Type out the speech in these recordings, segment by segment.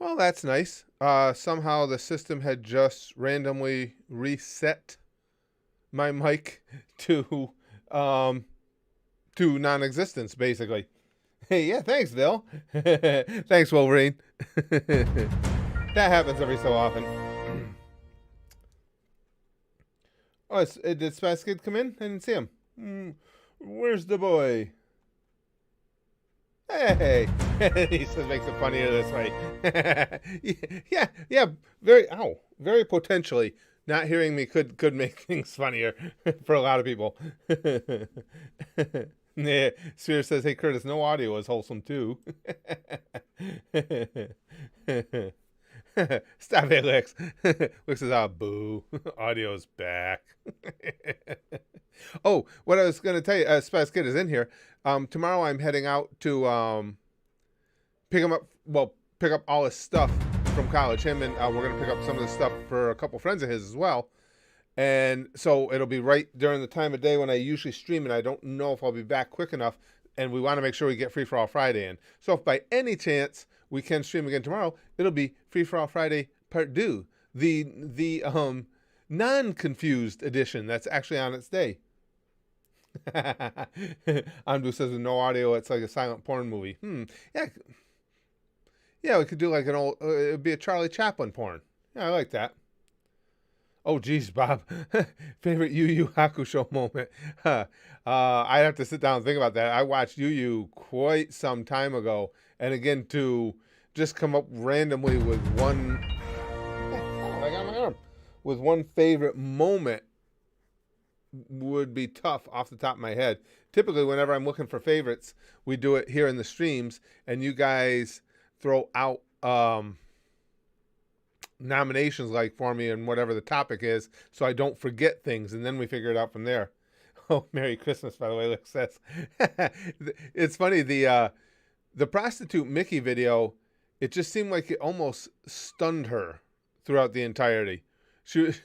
Well, that's nice. Somehow the system had just randomly reset my mic to um to non-existence, basically. Hey, yeah, thanks, Bill. Thanks, Wolverine. That happens every so often. Oh, did Spice Kid come in? I didn't see him. Where's the boy? Hey, he says makes it funnier this way. Yeah, very potentially. Not hearing me could make things funnier for a lot of people. Yeah, Spears says, "Hey Curtis, no audio is wholesome too." Stop it, Lex. Lex says, "Ah, boo, audio's back." Oh, what I was going to tell you, Spice Kid is in here. Tomorrow I'm heading out to pick him up. Well, pick up all his stuff from college. Him and we're going to pick up some of the stuff for a couple friends of his as well. And so it'll be right during the time of day when I usually stream, and I don't know if I'll be back quick enough. And we want to make sure we get Free for All Friday in. So if by any chance we can stream again tomorrow, it'll be Free for All Friday Part 2, the non-confused edition that's actually on its day. Amdu says with no audio, it's like a silent porn movie. Yeah, we could do like an old. It'd be a Charlie Chaplin porn. Yeah, I like that. Oh, geez, Bob. Favorite Yu Yu Hakusho moment. I'd have to sit down and think about that. I watched Yu Yu quite some time ago. And again, to just come up randomly with one... I got my arm. With one favorite moment would be tough off the top of my head. Typically, whenever I'm looking for favorites, we do it here in the streams. And you guys throw out... nominations like for me and whatever the topic is, so I don't forget things, and then we figure it out from there. Oh, Merry Christmas, by the way, Lick says. It's funny, the prostitute Mickey video, it just seemed like it almost stunned her throughout the entirety. She was,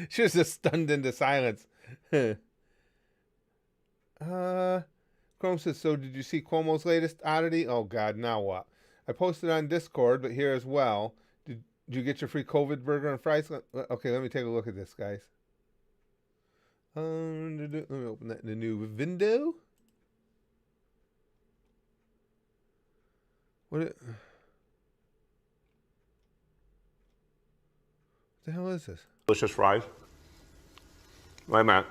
she was just stunned into silence. Chrome says, so did you see Cuomo's latest oddity? Oh God, now what? I posted on Discord, but here as well. Did you get your free COVID burger and fries? Okay, let me take a look at this, guys. Let me open that in the new window. What the hell is this? Delicious fries. Wait a minute.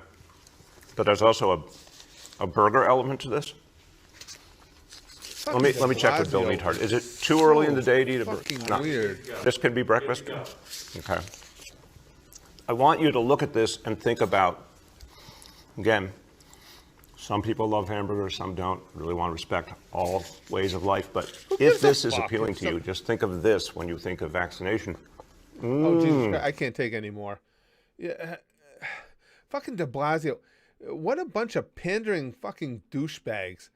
But there's also a burger element to this. Let me check with Bill Neathart. Is it too early in the day to eat a burger? No. Weird. This could be breakfast? Okay. I want you to look at this and think about, again, some people love hamburgers, some don't. Really want to respect all ways of life. But if this is appealing to you, just think of this when you think of vaccination. Oh, Jesus Christ. I can't take any more. Yeah, fucking de Blasio. What a bunch of pandering fucking douchebags.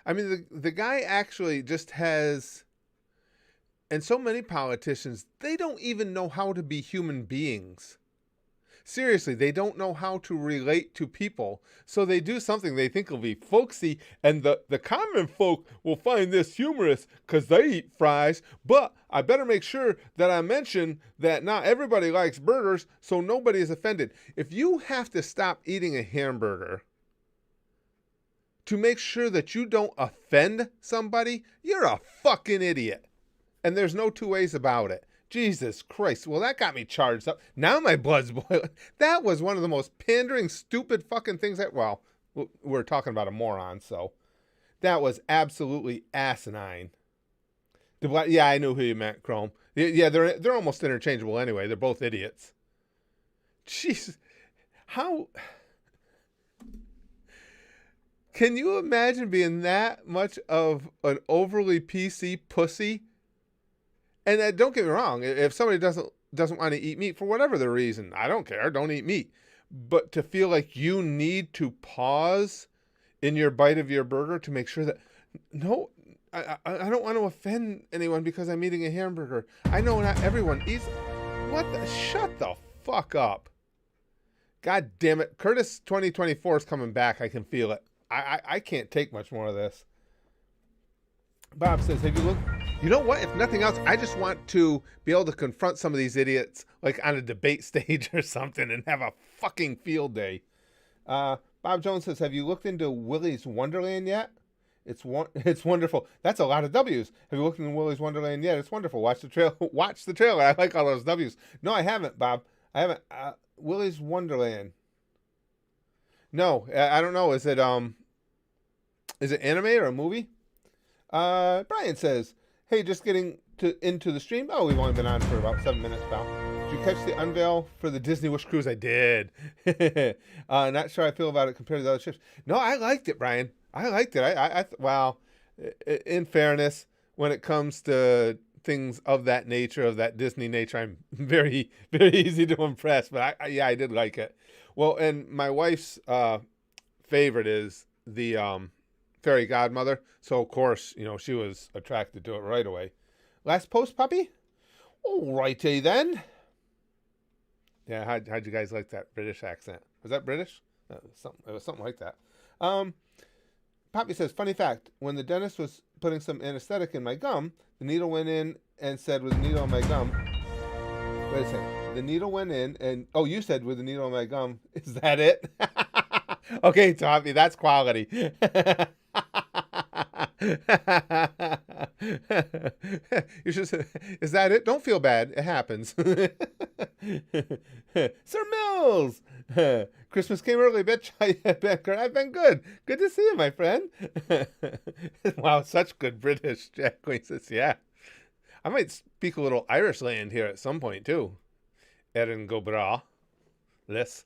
I mean, the guy actually just has, and so many politicians, they don't even know how to be human beings. Seriously, they don't know how to relate to people. So they do something they think will be folksy, and the common folk will find this humorous because they eat fries. But I better make sure that I mention that not everybody likes burgers, so nobody is offended. If you have to stop eating a hamburger to make sure that you don't offend somebody, you're a fucking idiot. And there's no two ways about it. Jesus Christ. Well, that got me charged up. Now my blood's boiling. That was one of the most pandering, stupid fucking things that, well, we're talking about a moron, so. That was absolutely asinine. Yeah, I knew who you meant, Chrome. Yeah, they're almost interchangeable anyway. They're both idiots. Jesus. How... Can you imagine being that much of an overly PC pussy? And don't get me wrong, if somebody doesn't want to eat meat for whatever the reason, I don't care, don't eat meat. But to feel like you need to pause in your bite of your burger to make sure that, no, I don't want to offend anyone because I'm eating a hamburger. I know not everyone eats. Shut the fuck up. God damn it. Curtis 2024 is coming back. I can feel it. I can't take much more of this. Bob says, have you looked You know what? If nothing else, I just want to be able to confront some of these idiots, like on a debate stage or something, and have a fucking field day. Bob Jones says, "Have you looked into Willy's Wonderland yet? It's wonderful. That's a lot of W's. Have you looked into Willy's Wonderland yet? It's wonderful. Watch the trail. Watch the trailer. I like all those W's. No, I haven't, Bob. I haven't. Willy's Wonderland. No, I don't know. Is it anime or a movie? Brian says, "Hey, just getting into the stream. Oh, we've only been on for about 7 minutes, pal. Did you catch the unveil for the Disney Wish Cruise?" I did. Not sure I feel about it compared to the other ships. No, I liked it, Brian. I liked it. Well, in fairness, when it comes to things of that nature, of that Disney nature, I'm very, very easy to impress. But I did like it. Well, and my wife's favorite is the fairy godmother. So of course, she was attracted to it right away. Last post, puppy? All righty then. Yeah, how'd you guys like that British accent? Was that British? It was something like that. Poppy says, "Funny fact, when the dentist was putting some anesthetic in my gum, the needle went in and said, with the needle in my gum..." Wait a second. The needle went in and... Oh, you said with the needle in my gum. Is that it? Okay, Poppy, that's quality. You should say, "Is that it? Don't feel bad. It happens." Sir Mills! "Christmas came early, bitch. I've been good. Good to see you, my friend." Wow, such good British. Jack Queen says, "Yeah. I might speak a little Irish land here at some point, too." Erin go bra. Less.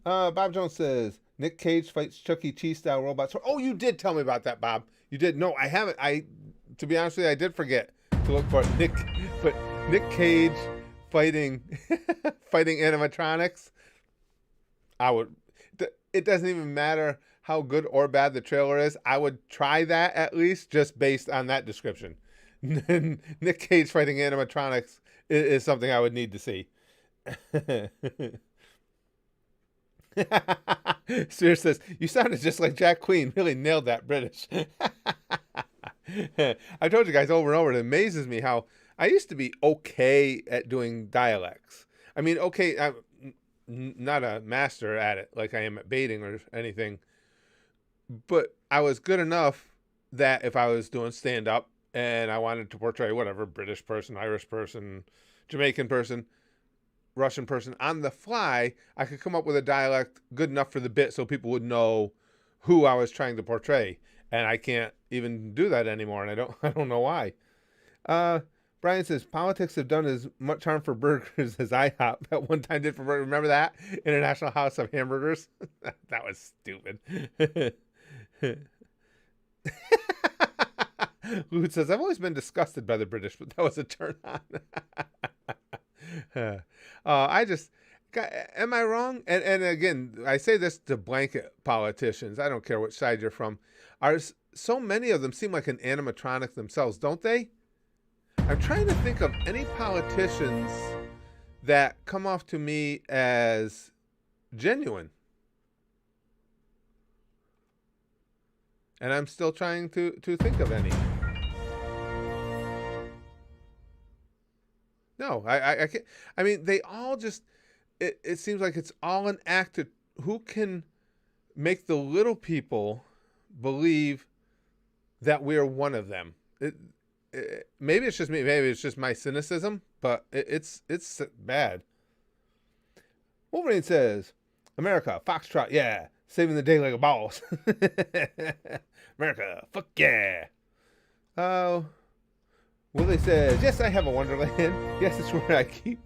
Bob Jones says, "Nick Cage fights Chuck E. Cheese style robots." Oh, you did tell me about that, Bob. You did. No, I haven't. To be honest with you, I did forget to look for it. Nick Cage fighting animatronics. It doesn't even matter how good or bad the trailer is. I would try that at least just based on that description. Nick Cage fighting animatronics is something I would need to see. Sears says, "You sounded just like Jack Queen. Really nailed that British." I told you guys over and over, it amazes me how I used to be okay at doing dialects. I mean, okay, I'm not a master at it like I am at baiting or anything, but I was good enough that if I was doing stand-up and I wanted to portray whatever, British person, Irish person, Jamaican person, Russian person, on the fly, I could come up with a dialect good enough for the bit so people would know who I was trying to portray. And I can't even do that anymore, and I don't know why. Brian says, "Politics have done as much harm for burgers as IHOP at one time did for burgers." Remember that? International House of Hamburgers? That was stupid. Lou says, "I've always been disgusted by the British, but that was a turn on." Am I wrong? And again, I say this to blanket politicians. I don't care which side you're from. So many of them seem like an animatronic themselves, don't they? I'm trying to think of any politicians that come off to me as genuine. And I'm still trying to think of any. No, I can't. I mean, they all just, it seems like it's all an act to who can make the little people believe that we're one of them. Maybe it's just me. Maybe it's just my cynicism, but it's bad. Wolverine says, "America, Foxtrot, yeah. Saving the day like a boss." America, fuck yeah. Oh. Willie says, "Yes, I have a Wonderland. Yes, it's where I keep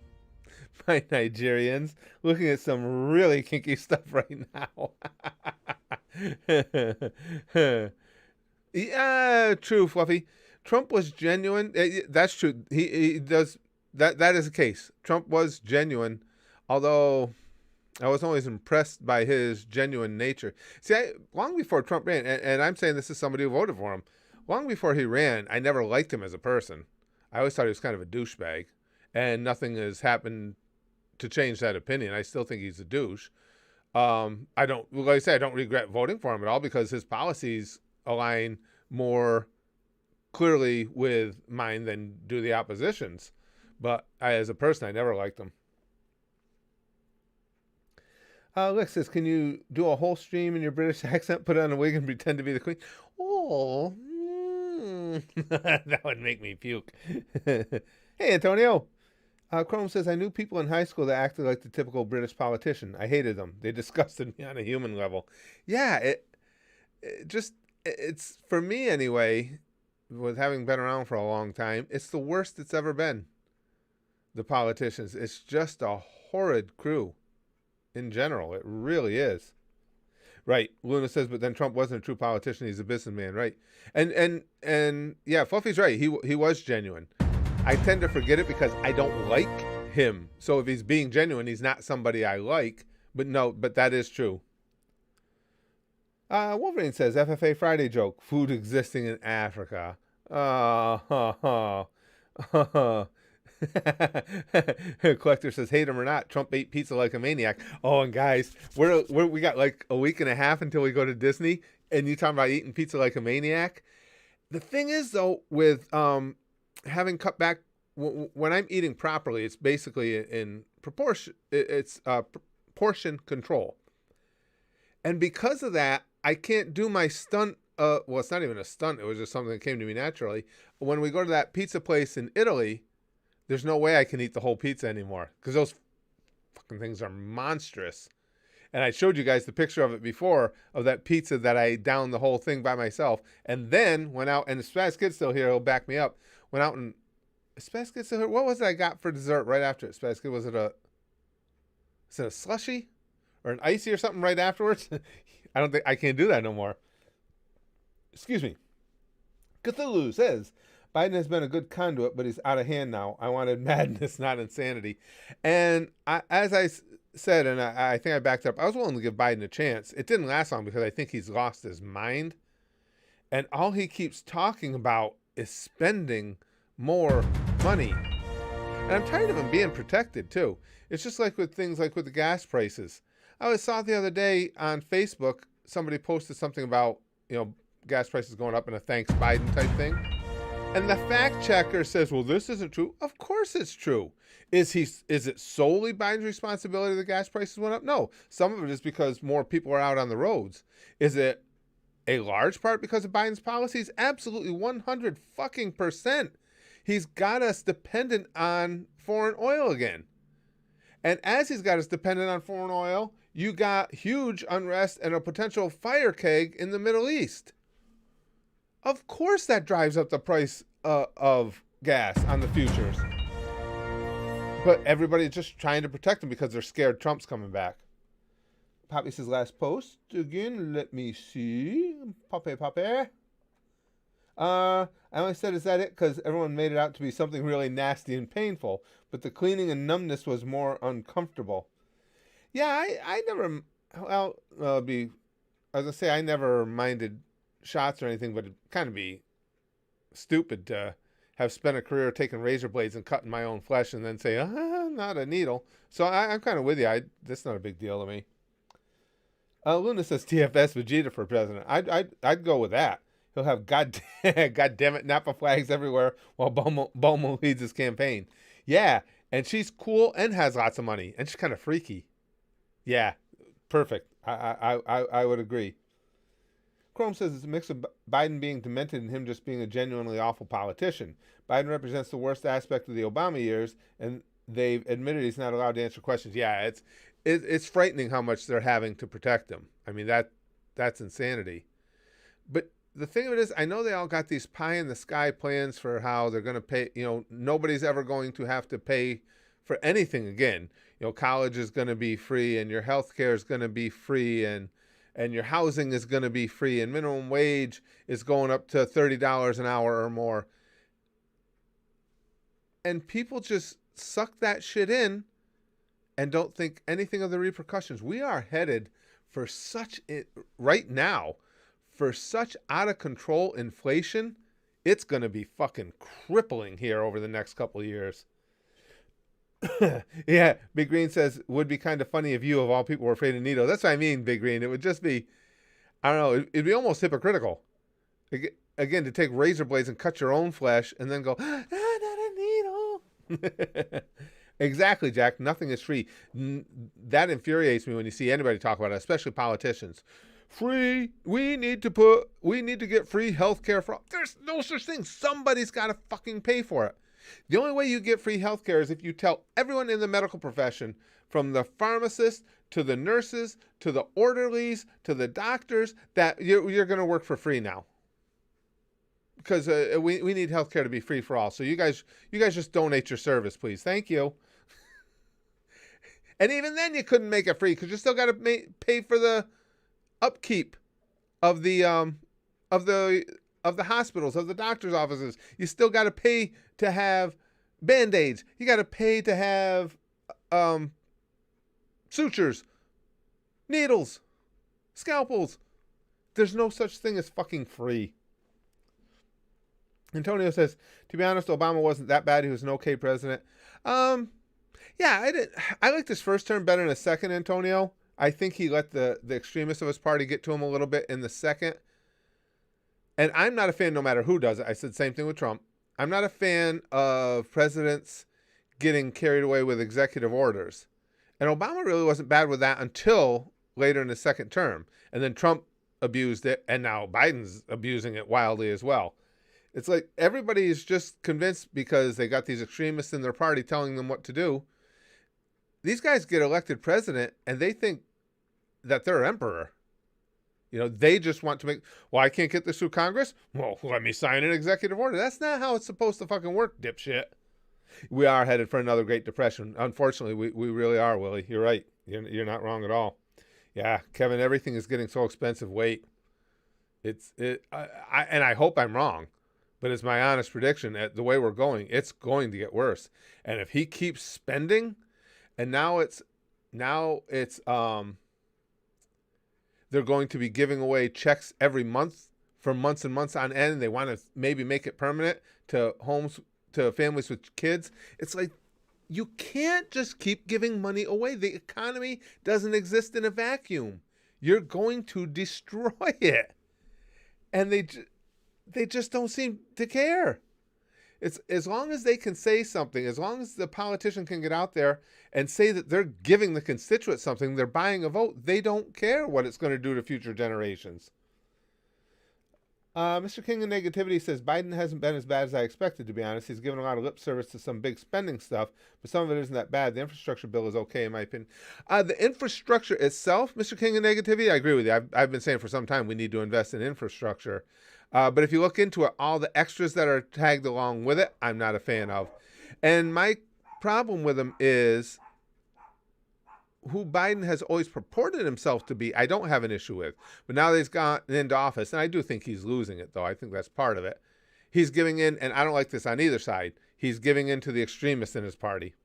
my Nigerians." Looking at some really kinky stuff right now. Yeah, true, Fluffy. Trump was genuine. That's true. He does that. That is the case. Trump was genuine, although I wasn't always impressed by his genuine nature. See, long before Trump ran, and I'm saying this is somebody who voted for him, long before he ran, I never liked him as a person. I always thought he was kind of a douchebag, and nothing has happened to change that opinion. I still think he's a douche. Like I say, I don't regret voting for him at all because his policies align more clearly with mine than do the opposition's. But as a person, I never liked them. Lex says, can you do a whole stream in your British accent, put on a wig, and pretend to be the queen? Oh, that would make me puke. Hey, Antonio. Chrome says, I knew people in high school that acted like the typical British politician. I hated them. They disgusted me on a human level. Yeah, it's for me anyway, with having been around for a long time, it's the worst it's ever been. The politicians. It's just a horrid crew in general. It really is. Right. Luna says, but then Trump wasn't a true politician. He's a businessman, right? And yeah, Fluffy's right. He was genuine. I tend to forget it because I don't like him. So if he's being genuine, he's not somebody I like. But that is true. Wolverine says, FFA Friday joke, food existing in Africa. Collector says, hate him or not, Trump ate pizza like a maniac. Oh, and guys, we got like a week and a half until we go to Disney, and you talking about eating pizza like a maniac. The thing is, though, with having cut back, when I'm eating properly, it's basically in proportion. It's portion control, and because of that, I can't do my stunt. Well, it's not even a stunt. It was just something that came to me naturally. When we go to that pizza place in Italy, there's no way I can eat the whole pizza anymore because those fucking things are monstrous. And I showed you guys the picture of it before, of that pizza that I downed the whole thing by myself. And then went out, and Spaz Kid's still here, he'll back me up. Went out and, Spaz Kid's still here? What was it I got for dessert right after it? Spaz Kid, was it a slushie? Or an icy or something right afterwards? I can't do that no more. Excuse me. Cthulhu says, Biden has been a good conduit, but he's out of hand now. I wanted madness, not insanity. And as I said, and I think I backed up, I was willing to give Biden a chance. It didn't last long because I think he's lost his mind. And all he keeps talking about is spending more money. And I'm tired of him being protected, too. It's just like with things like with the gas prices. I saw the other day on Facebook, somebody posted something about, gas prices going up and a thanks Biden type thing. And the fact checker says, well, this isn't true. Of course it's true. Is it solely Biden's responsibility the gas prices went up? No. Some of it is because more people are out on the roads. Is it a large part because of Biden's policies? Absolutely 100%. He's got us dependent on foreign oil again. And as he's got us dependent on foreign oil, you got huge unrest and a potential fire keg in the Middle East. Of course that drives up the price of gas on the futures. But everybody's just trying to protect him because they're scared Trump's coming back. Poppy says, last post. Again, let me see. Poppy. I only said, is that it? Because everyone made it out to be something really nasty and painful. But the cleaning and numbness was more uncomfortable. Yeah, I never, I was going to say, I never minded shots or anything, but it'd kind of be stupid to have spent a career taking razor blades and cutting my own flesh and then say, not a needle. So I'm kind of with you. That's not a big deal to me. Luna says TFS Vegeta for president. I'd go with that. He'll have God damn it Napa flags everywhere while Bomo leads his campaign. Yeah, and she's cool and has lots of money, and she's kind of freaky. Yeah, perfect. I would agree. Chrome says it's a mix of Biden being demented and him just being a genuinely awful politician. Biden represents the worst aspect of the Obama years, and they've admitted he's not allowed to answer questions. Yeah, it's frightening how much they're having to protect him. I mean, that's insanity. But the thing of it is, I know they all got these pie-in-the-sky plans for how they're going to pay. Nobody's ever going to have to pay for anything again. College is going to be free, and your health care is going to be free, and your housing is going to be free, and minimum wage is going up to $30 an hour or more. And people just suck that shit in and don't think anything of the repercussions. We are headed for right now, for such out-of-control inflation, it's going to be fucking crippling here over the next couple of years. Yeah, Big Green says, would be kind of funny if you, of all people, were afraid of needles. That's what I mean, Big Green. It would just be, I don't know, it'd be almost hypocritical. again, to take razor blades and cut your own flesh and then go, not a needle. Exactly, Jack. Nothing is free. That infuriates me when you see anybody talk about it, especially politicians. Free. We need to get free health care for all. There's no such thing. Somebody's got to fucking pay for it. The only way you get free health care is if you tell everyone in the medical profession, from the pharmacist to the nurses to the orderlies to the doctors, that you're going to work for free now. Because we need health care to be free for all. So you guys just donate your service, please. Thank you. And even then you couldn't make it free because you still got to pay for the upkeep of the hospitals, of the doctor's offices. You still got to pay to have Band-Aids. You got to pay to have sutures, needles, scalpels. There's no such thing as fucking free. Antonio says, to be honest, Obama wasn't that bad. He was an okay president. Yeah, I liked his first term better than his second, Antonio. I think he let the extremists of his party get to him a little bit in the second. And I'm not a fan no matter who does it. I said the same thing with Trump. I'm not a fan of presidents getting carried away with executive orders. And Obama really wasn't bad with that until later in his second term. And then Trump abused it, and now Biden's abusing it wildly as well. It's like everybody is just convinced because they got these extremists in their party telling them what to do. These guys get elected president, and they think that they're emperor. You know, they just want to make, well, I can't get this through Congress? Well, let me sign an executive order. That's not how it's supposed to fucking work, dipshit. We are headed for another Great Depression. Unfortunately, we really are, Willie. You're right. You're not wrong at all. Yeah, Kevin, everything is getting so expensive. Wait. I hope I'm wrong, but it's my honest prediction that the way we're going, it's going to get worse. And if he keeps spending, and now it's they're going to be giving away checks every month for months and months on end. And they want to maybe make it permanent to homes, to families with kids. It's like, you can't just keep giving money away. The economy doesn't exist in a vacuum. You're going to destroy it. And they just don't seem to care. It's as long as they can say something, as long as the politician can get out there and say that they're giving the constituent something, they're buying a vote, they don't care what it's going to do to future generations. Mr. King of Negativity says, Biden hasn't been as bad as I expected, to be honest. He's given a lot of lip service to some big spending stuff, but some of it isn't that bad. The infrastructure bill is okay, in my opinion. The infrastructure itself, Mr. King of Negativity, I agree with you. I've been saying for some time we need to invest in infrastructure. But if you look into it, all the extras that are tagged along with it, I'm not a fan of. And my problem with him is who Biden has always purported himself to be, I don't have an issue with. But now that he's gotten into office, and I do think he's losing it, though. I think that's part of it. He's giving in, and I don't like this on either side, he's giving in to the extremists in his party.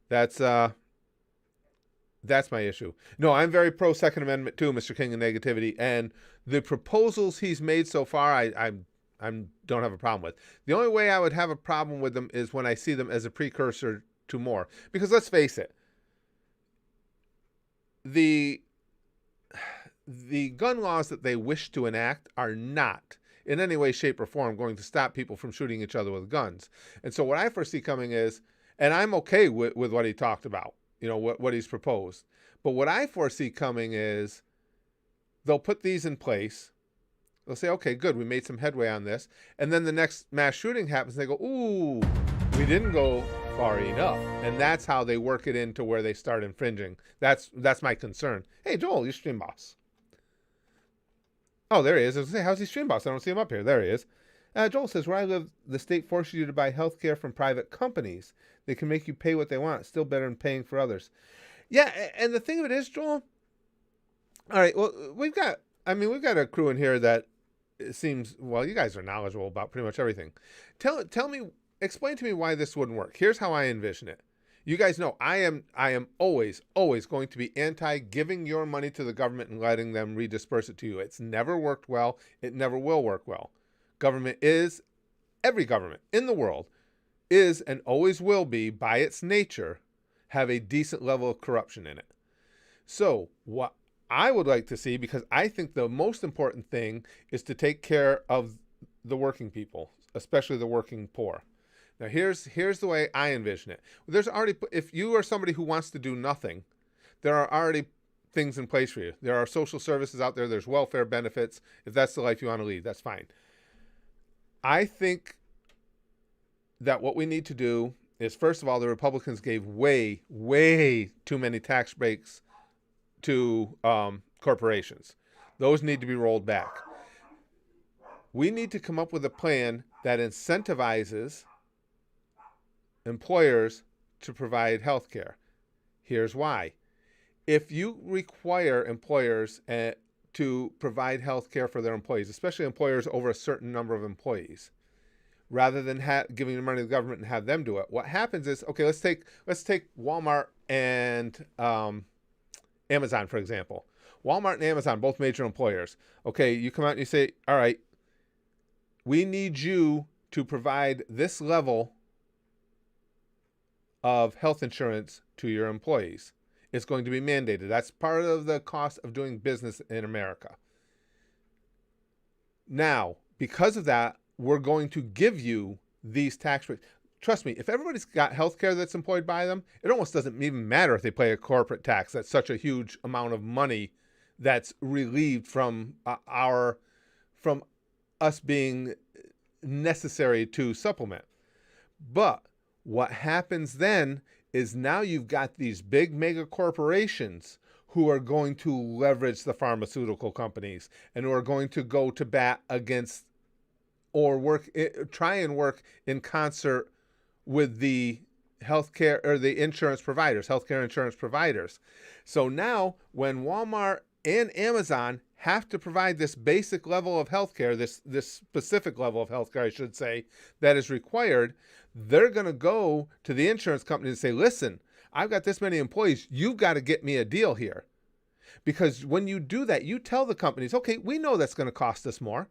That's my issue. No, I'm very pro Second Amendment too, Mr. King of Negativity, and the proposals he's made so far, I don't have a problem with. The only way I would have a problem with them is when I see them as a precursor to more. Because let's face it, the gun laws that they wish to enact are not in any way, shape, or form going to stop people from shooting each other with guns. And so what I foresee coming is, and I'm okay with what he talked about, you know, what he's proposed. But what I foresee coming is they'll put these in place. They'll say, okay, good, we made some headway on this. And then the next mass shooting happens, and they go, ooh, we didn't go far enough. And that's how they work it into where they start infringing. That's my concern. Hey, Joel, you're stream boss. Oh, there he is. I was going to say, how's he stream boss? I don't see him up here. There he is. Joel says, where I live, the state forces you to buy health care from private companies. They can make you pay what they want. Still better than paying for others. Yeah, and the thing of it is, Joel, all right, well, we've got a crew in here that it seems, well, you guys are knowledgeable about pretty much everything. Explain to me why this wouldn't work. Here's how I envision it. You guys know I am always going to be anti giving your money to the government and letting them redisperse it to you. It's never worked well. It never will work well. Every government in the world is and always will be, by its nature, have a decent level of corruption in it. So I would like to see, because I think the most important thing is to take care of the working people, especially the working poor. Now, here's the way I envision it. There's already, if you are somebody who wants to do nothing, there are already things in place for you. There are social services out there. There's welfare benefits. If that's the life you want to lead, that's fine. I think that what we need to do is, first of all, the Republicans gave way, way too many tax breaks to corporations. Those need to be rolled back. We need to come up with a plan that incentivizes employers to provide health care. Here's why. If you require employers to provide health care for their employees, especially employers over a certain number of employees, rather than giving the money to the government and have them do it, what happens is, okay, let's take Walmart and Amazon, for example. Walmart and Amazon, both major employers. Okay, you come out and you say, all right, we need you to provide this level of health insurance to your employees. It's going to be mandated. That's part of the cost of doing business in America. Now, because of that, we're going to give you these tax breaks. Trust me, if everybody's got health care that's employed by them, it almost doesn't even matter if they pay a corporate tax. That's such a huge amount of money that's relieved from us being necessary to supplement. But what happens then is now you've got these big mega corporations who are going to leverage the pharmaceutical companies and who are going to go to bat against or try and work in concert with the healthcare or the insurance providers, healthcare insurance providers. So now when Walmart and Amazon have to provide this basic level of healthcare, this specific level of healthcare, I should say, that is required, they're going to go to the insurance company and say, listen, I've got this many employees. You've got to get me a deal here. Because when you do that, you tell the companies, okay, we know that's going to cost us more.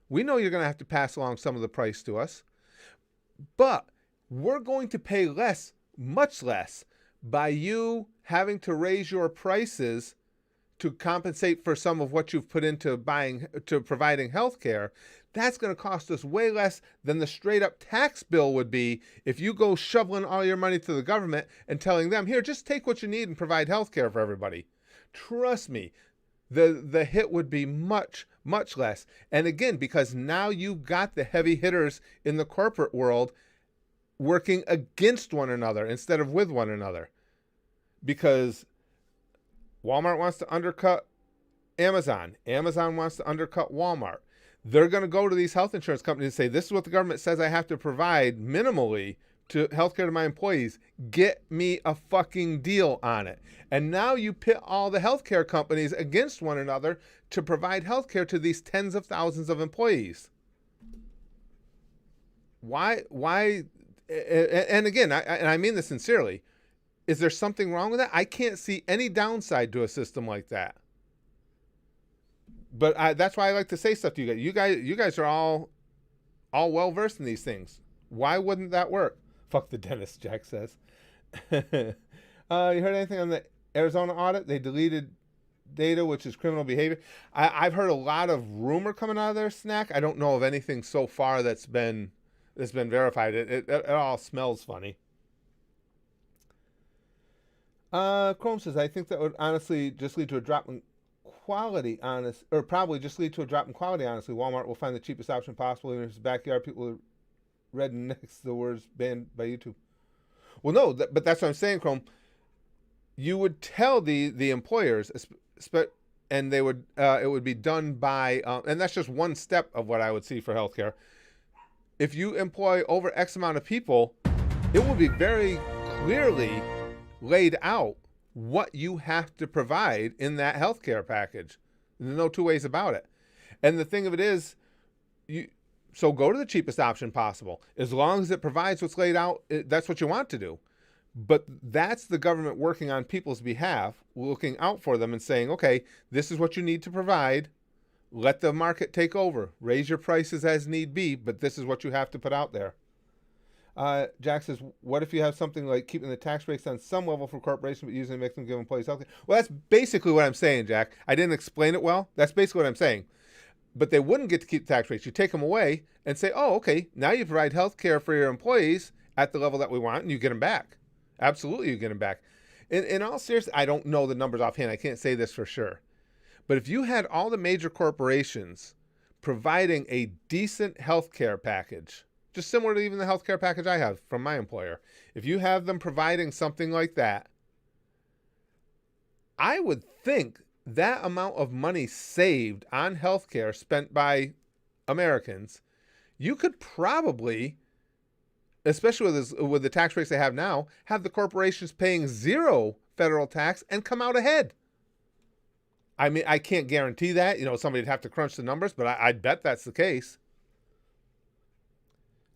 We know you're going to have to pass along some of the price to us. But we're going to pay less, much less, by you having to raise your prices to compensate for some of what you've put into providing health care. That's going to cost us way less than the straight up tax bill would be if you go shoveling all your money to the government and telling them, here, just take what you need and provide health care for everybody. Trust me, the hit would be much, much less. And again, because now you've got the heavy hitters in the corporate world working against one another instead of with one another. Because Walmart wants to undercut Amazon. Amazon wants to undercut Walmart. They're going to go to these health insurance companies and say, this is what the government says I have to provide minimally to healthcare to my employees. Get me a fucking deal on it. And now you pit all the healthcare companies against one another to provide healthcare to these tens of thousands of employees. Why? And again, I mean this sincerely. Is there something wrong with that? I can't see any downside to a system like that. But that's why I like to say stuff to you guys. You guys are all well versed in these things. Why wouldn't that work? Fuck the dentist, Jack says. You heard anything on the Arizona audit? They deleted data, which is criminal behavior. I've heard a lot of rumor coming out of their snack. I don't know of anything so far that's been verified. It all smells funny. Chrome says, I think that would honestly just lead to a drop in quality, probably just lead to a drop in quality, honestly. Walmart will find the cheapest option possible. In his backyard, people are read next the words banned by YouTube. Well, no, but that's what I'm saying, Chrome. You would tell the employers, and they would it would be done by, and that's just one step of what I would see for healthcare. If you employ over X amount of people, it will be very clearly laid out what you have to provide in that healthcare package. There's no two ways about it. And the thing of it is, so go to the cheapest option possible. As long as it provides what's laid out, that's what you want to do. But that's the government working on people's behalf, looking out for them and saying, okay, this is what you need to provide. Let the market take over. Raise your prices as need be, but this is what you have to put out there. Jack says, what if you have something like keeping the tax breaks on some level for corporations, but usually makes them give employees health care? Well, that's basically what I'm saying, Jack. I didn't explain it well. That's basically what I'm saying. But they wouldn't get to keep the tax rates. You take them away and say, oh, okay, now you provide health care for your employees at the level that we want, and you get them back. Absolutely, you get them back. In all seriousness, I don't know the numbers offhand. I can't say this for sure. But if you had all the major corporations providing a decent health care package, just similar to even the health care package I have from my employer, if you have them providing something like that, I would think that amount of money saved on health care spent by Americans, you could probably, especially with the tax rates they have now, have the corporations paying zero federal tax and come out ahead. I mean, I can't guarantee that. Somebody'd have to crunch the numbers, but I'd bet that's the case.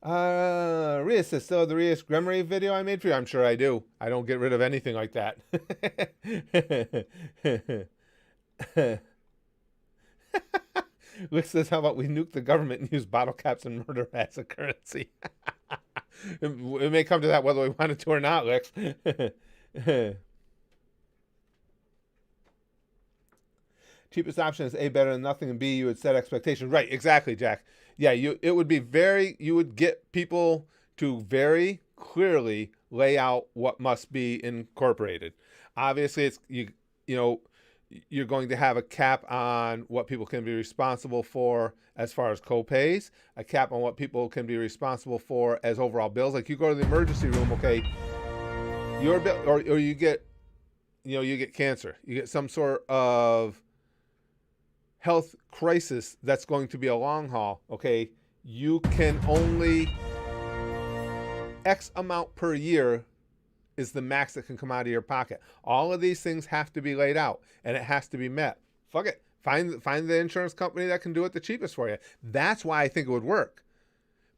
Rhea says, still the Rhea's Gremory video I made for you? I'm sure I do. I don't get rid of anything like that. Lick says, how about we nuke the government and use bottle caps and murder as a currency? It may come to that whether we want it to or not, Licks. Cheapest option is A, better than nothing, and B, you would set expectations. Right, exactly, Jack. Yeah, you would get people to very clearly lay out what must be incorporated. Obviously, it's you're going to have a cap on what people can be responsible for as far as co-pays, a cap on what people can be responsible for as overall bills. Like you go to the emergency room, okay, your bill, or you get cancer, you get some sort of health crisis that's going to be a long haul, okay, you can only X amount per year is the max that can come out of your pocket. All of these things have to be laid out, and it has to be met. Fuck it. Find the insurance company that can do it the cheapest for you. That's why I think it would work,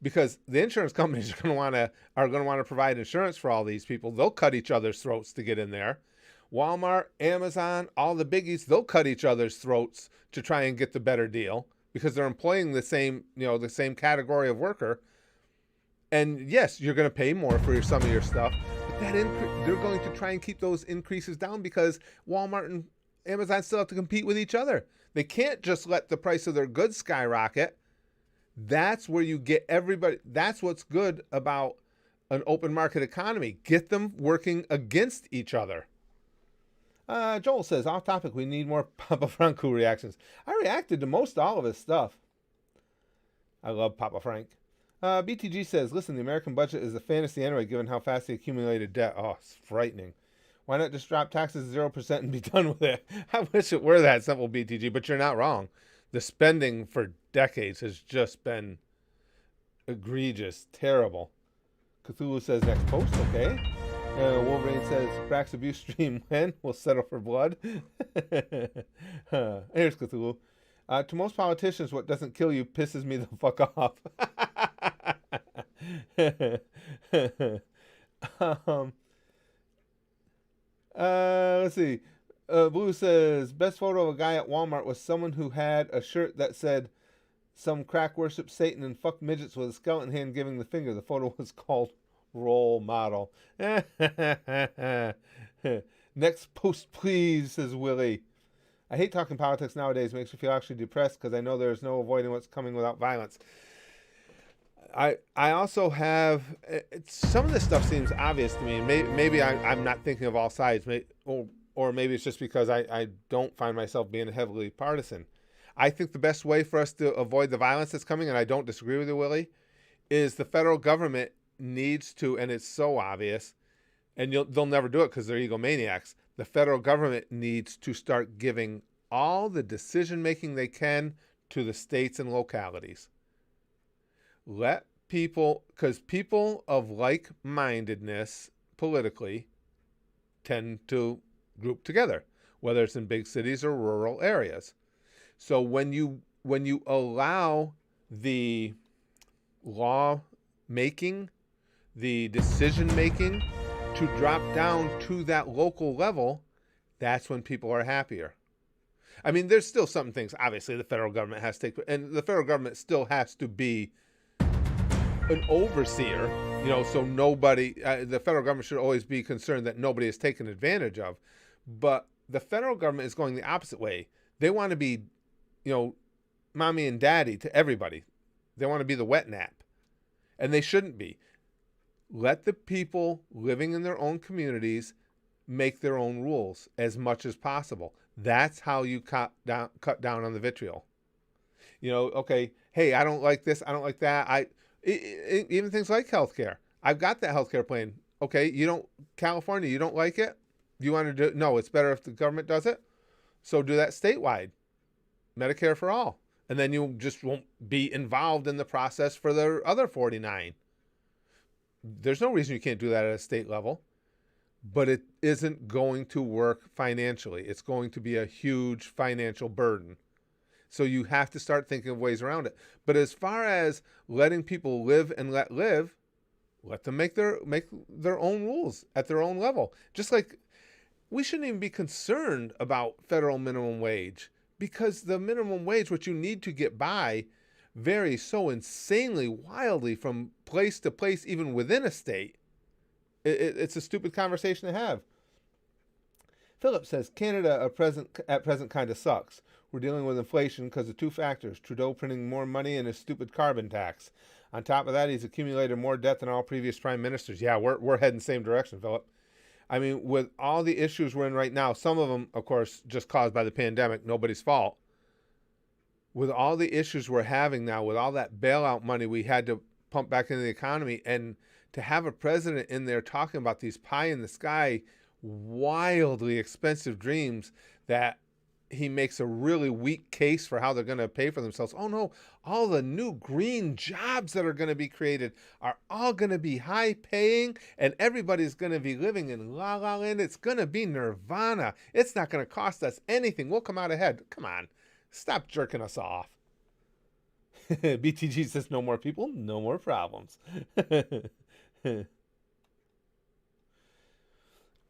because the insurance companies are going to want to provide insurance for all these people. They'll cut each other's throats to get in there. Walmart, Amazon, all the biggies, they'll cut each other's throats to try and get the better deal because they're employing the same category of worker. And yes, you're going to pay more for some of your stuff, but they're going to try and keep those increases down because Walmart and Amazon still have to compete with each other. They can't just let the price of their goods skyrocket. That's where you get everybody. That's what's good about an open market economy. Get them working against each other. Joel says, off topic, we need more Papa Franco reactions. I reacted to most all of his stuff. I love Papa Frank. BTG says, listen, the American budget is a fantasy anyway, given how fast they accumulated debt. Oh, it's frightening. Why not just drop taxes 0% and be done with it? I wish it were that simple, BTG, but you're not wrong. The spending for decades has just been egregious, terrible. Cthulhu says, next post, okay. Wolverine says, Brax abuse stream when? We'll settle for blood. Here's Cthulhu. To most politicians, what doesn't kill you pisses me the fuck off. Let's see. Blue says, best photo of a guy at Walmart was someone who had a shirt that said, some crack worship Satan and fuck midgets with a skeleton hand giving the finger. The photo was called Role Model. Next post, please, says Willie. I hate talking politics nowadays. It makes me feel actually depressed because I know there's no avoiding what's coming without violence. I also have, some of this stuff seems obvious to me. Maybe I'm not thinking of all sides, or maybe it's just because I don't find myself being heavily partisan. I think the best way for us to avoid the violence that's coming, and I don't disagree with you, Willie, is the federal government needs to, and it's so obvious, and they'll never do it because they're egomaniacs. The federal government needs to start giving all the decision-making they can to the states and localities. Let people, because people of like-mindedness politically tend to group together, whether it's in big cities or rural areas. So when you allow the law making, the decision making to drop down to that local level, that's when people are happier. I mean, there's still some things, obviously, the federal government has to take, and the federal government still has to be an overseer So nobody, the federal government should always be concerned that nobody is taken advantage of. But the federal government is going the opposite way. They want to be, mommy and daddy to everybody. They want to be the wet nap. And they shouldn't be. Let the people living in their own communities make their own rules as much as possible. That's how you cut down on the vitriol. Okay, hey, I don't like this, I don't like that. Even things like healthcare. I've got that healthcare plan. Okay, California, you don't like it? You want to do it? No, it's better if the government does it. So do that statewide. Medicare for all. And then you just won't be involved in the process for the other 49. There's no reason you can't do that at a state level. But it isn't going to work financially. It's going to be a huge financial burden. So you have to start thinking of ways around it. But as far as letting people live and let live, let them make their own rules at their own level. Just like we shouldn't even be concerned about federal minimum wage, because the minimum wage, what you need to get by, varies so insanely wildly from place to place, even within a state. It's a stupid conversation to have. Philip says, Canada at present kind of sucks. We're dealing with inflation because of two factors. Trudeau printing more money and his stupid carbon tax. On top of that, he's accumulated more debt than all previous prime ministers. Yeah, we're heading the same direction, Philip. I mean, with all the issues we're in right now, some of them, of course, just caused by the pandemic, nobody's fault. With all the issues we're having now, with all that bailout money we had to pump back into the economy, and to have a president in there talking about these pie-in-the-sky, wildly expensive dreams that he makes a really weak case for how they're going to pay for themselves. Oh no, all the new green jobs that are going to be created are all going to be high paying, and everybody's going to be living in La La Land. It's going to be nirvana. It's not going to cost us anything. We'll come out ahead. Come on, stop jerking us off. BTG says no more people, no more problems.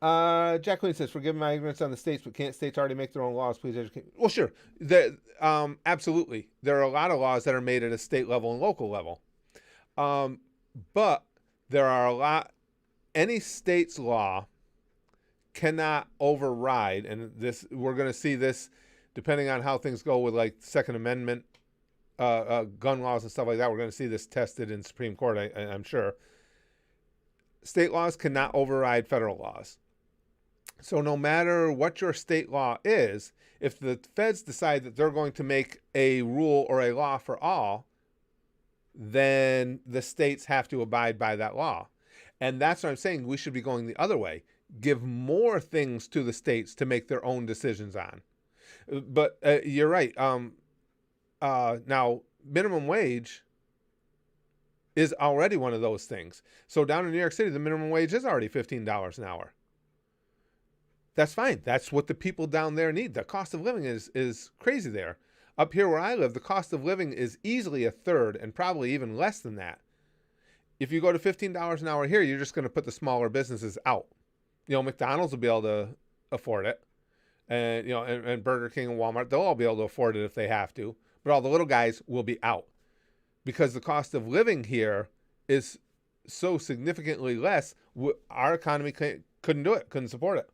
Jacqueline says, forgive my ignorance on the states, but can't states already make their own laws? Please educate. Well, sure. Absolutely. There are a lot of laws that are made at a state level and local level. But there are any state's law cannot override, and we're going to see this depending on how things go with like Second Amendment, gun laws and stuff like that. We're going to see this tested in Supreme Court, I'm sure. State laws cannot override federal laws. So no matter what your state law is, if the feds decide that they're going to make a rule or a law for all, then the states have to abide by that law. And that's what I'm saying. We should be going the other way. Give more things to the states to make their own decisions on. But you're right. Now, minimum wage is already one of those things. So down in New York City, the minimum wage is already $15 an hour. That's fine. That's what the people down there need. The cost of living is crazy there. Up here where I live, the cost of living is easily a third and probably even less than that. If you go to $15 an hour here, you're just going to put the smaller businesses out. McDonald's will be able to afford it. And, and Burger King and Walmart, they'll all be able to afford it if they have to. But all the little guys will be out. Because the cost of living here is so significantly less, our economy couldn't do it, couldn't support it.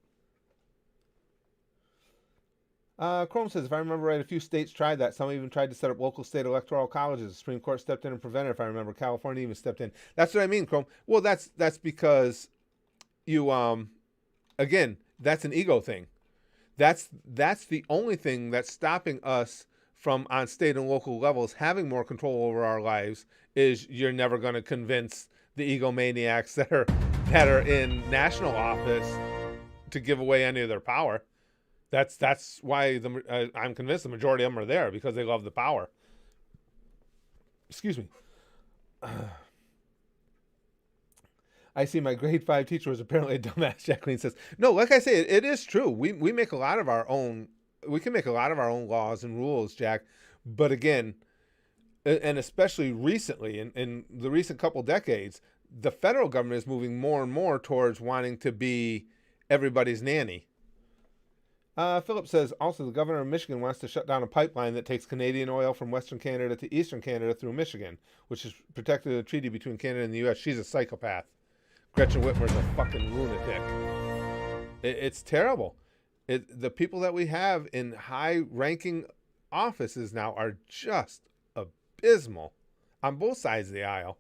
Chrome says, if I remember right, a few states tried that. Some even tried to set up local state electoral colleges. The Supreme Court stepped in and prevented it, if I remember. California even stepped in. That's what I mean, Chrome. Well, that's because you, again, that's an ego thing. That's the only thing that's stopping us from, on state and local levels, having more control over our lives, is you're never going to convince the egomaniacs that are in national office to give away any of their power. That's why I'm convinced the majority of them are there, because they love the power. Excuse me. I see my grade 5 teacher was apparently a dumbass, Jacqueline says. No, like I say, it is true. We make a lot of our own. We can make a lot of our own laws and rules, Jack. But again, and especially recently, in the recent couple decades, the federal government is moving more and more towards wanting to be everybody's nanny. Philip says, also, the governor of Michigan wants to shut down a pipeline that takes Canadian oil from Western Canada to Eastern Canada through Michigan, which is protected in a treaty between Canada and the U.S. She's a psychopath. Gretchen Whitmer's a fucking lunatic. It's terrible. The people that we have in high-ranking offices now are just abysmal on both sides of the aisle.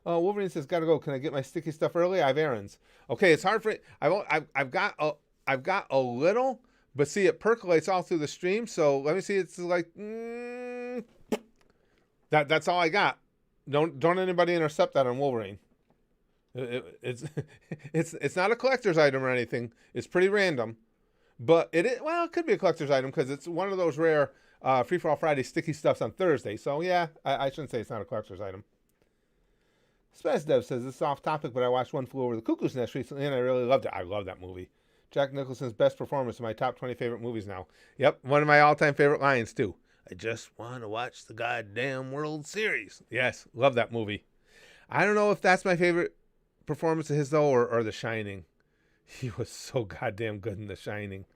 Wolverine says, "Gotta go. Can I get my sticky stuff early? I have errands." Okay, it's hard for it. I've got a little, but see, it percolates all through the stream. So let me see. It's like that's all I got. Don't anybody intercept that on Wolverine. It's not a collector's item or anything. It's pretty random, but it could be a collector's item because it's one of those rare Free for All Friday sticky stuffs on Thursday. So yeah, I shouldn't say it's not a collector's item. Spaz Dev says, this is off topic, but I watched One Flew Over the Cuckoo's Nest recently and I really loved it. I love that movie. Jack Nicholson's best performance in my top 20 favorite movies now. Yep, one of my all-time favorite lines too. I just want to watch the goddamn World Series. Yes, love that movie. I don't know if that's my favorite performance of his though, or The Shining. He was so goddamn good in The Shining.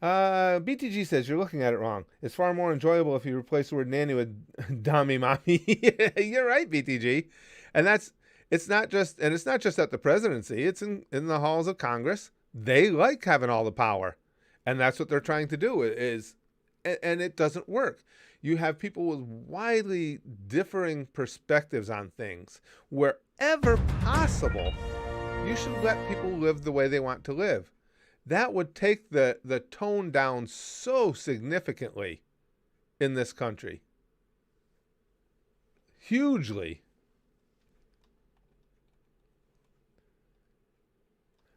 BTG says, you're looking at it wrong. It's far more enjoyable if you replace the word nanny with dummy mommy. You're right, BTG. And it's not just at the presidency. It's in the halls of Congress. They like having all the power. And that's what they're trying to do and it doesn't work. You have people with widely differing perspectives on things. Wherever possible, you should let people live the way they want to live. That would take the tone down so significantly in this country. Hugely.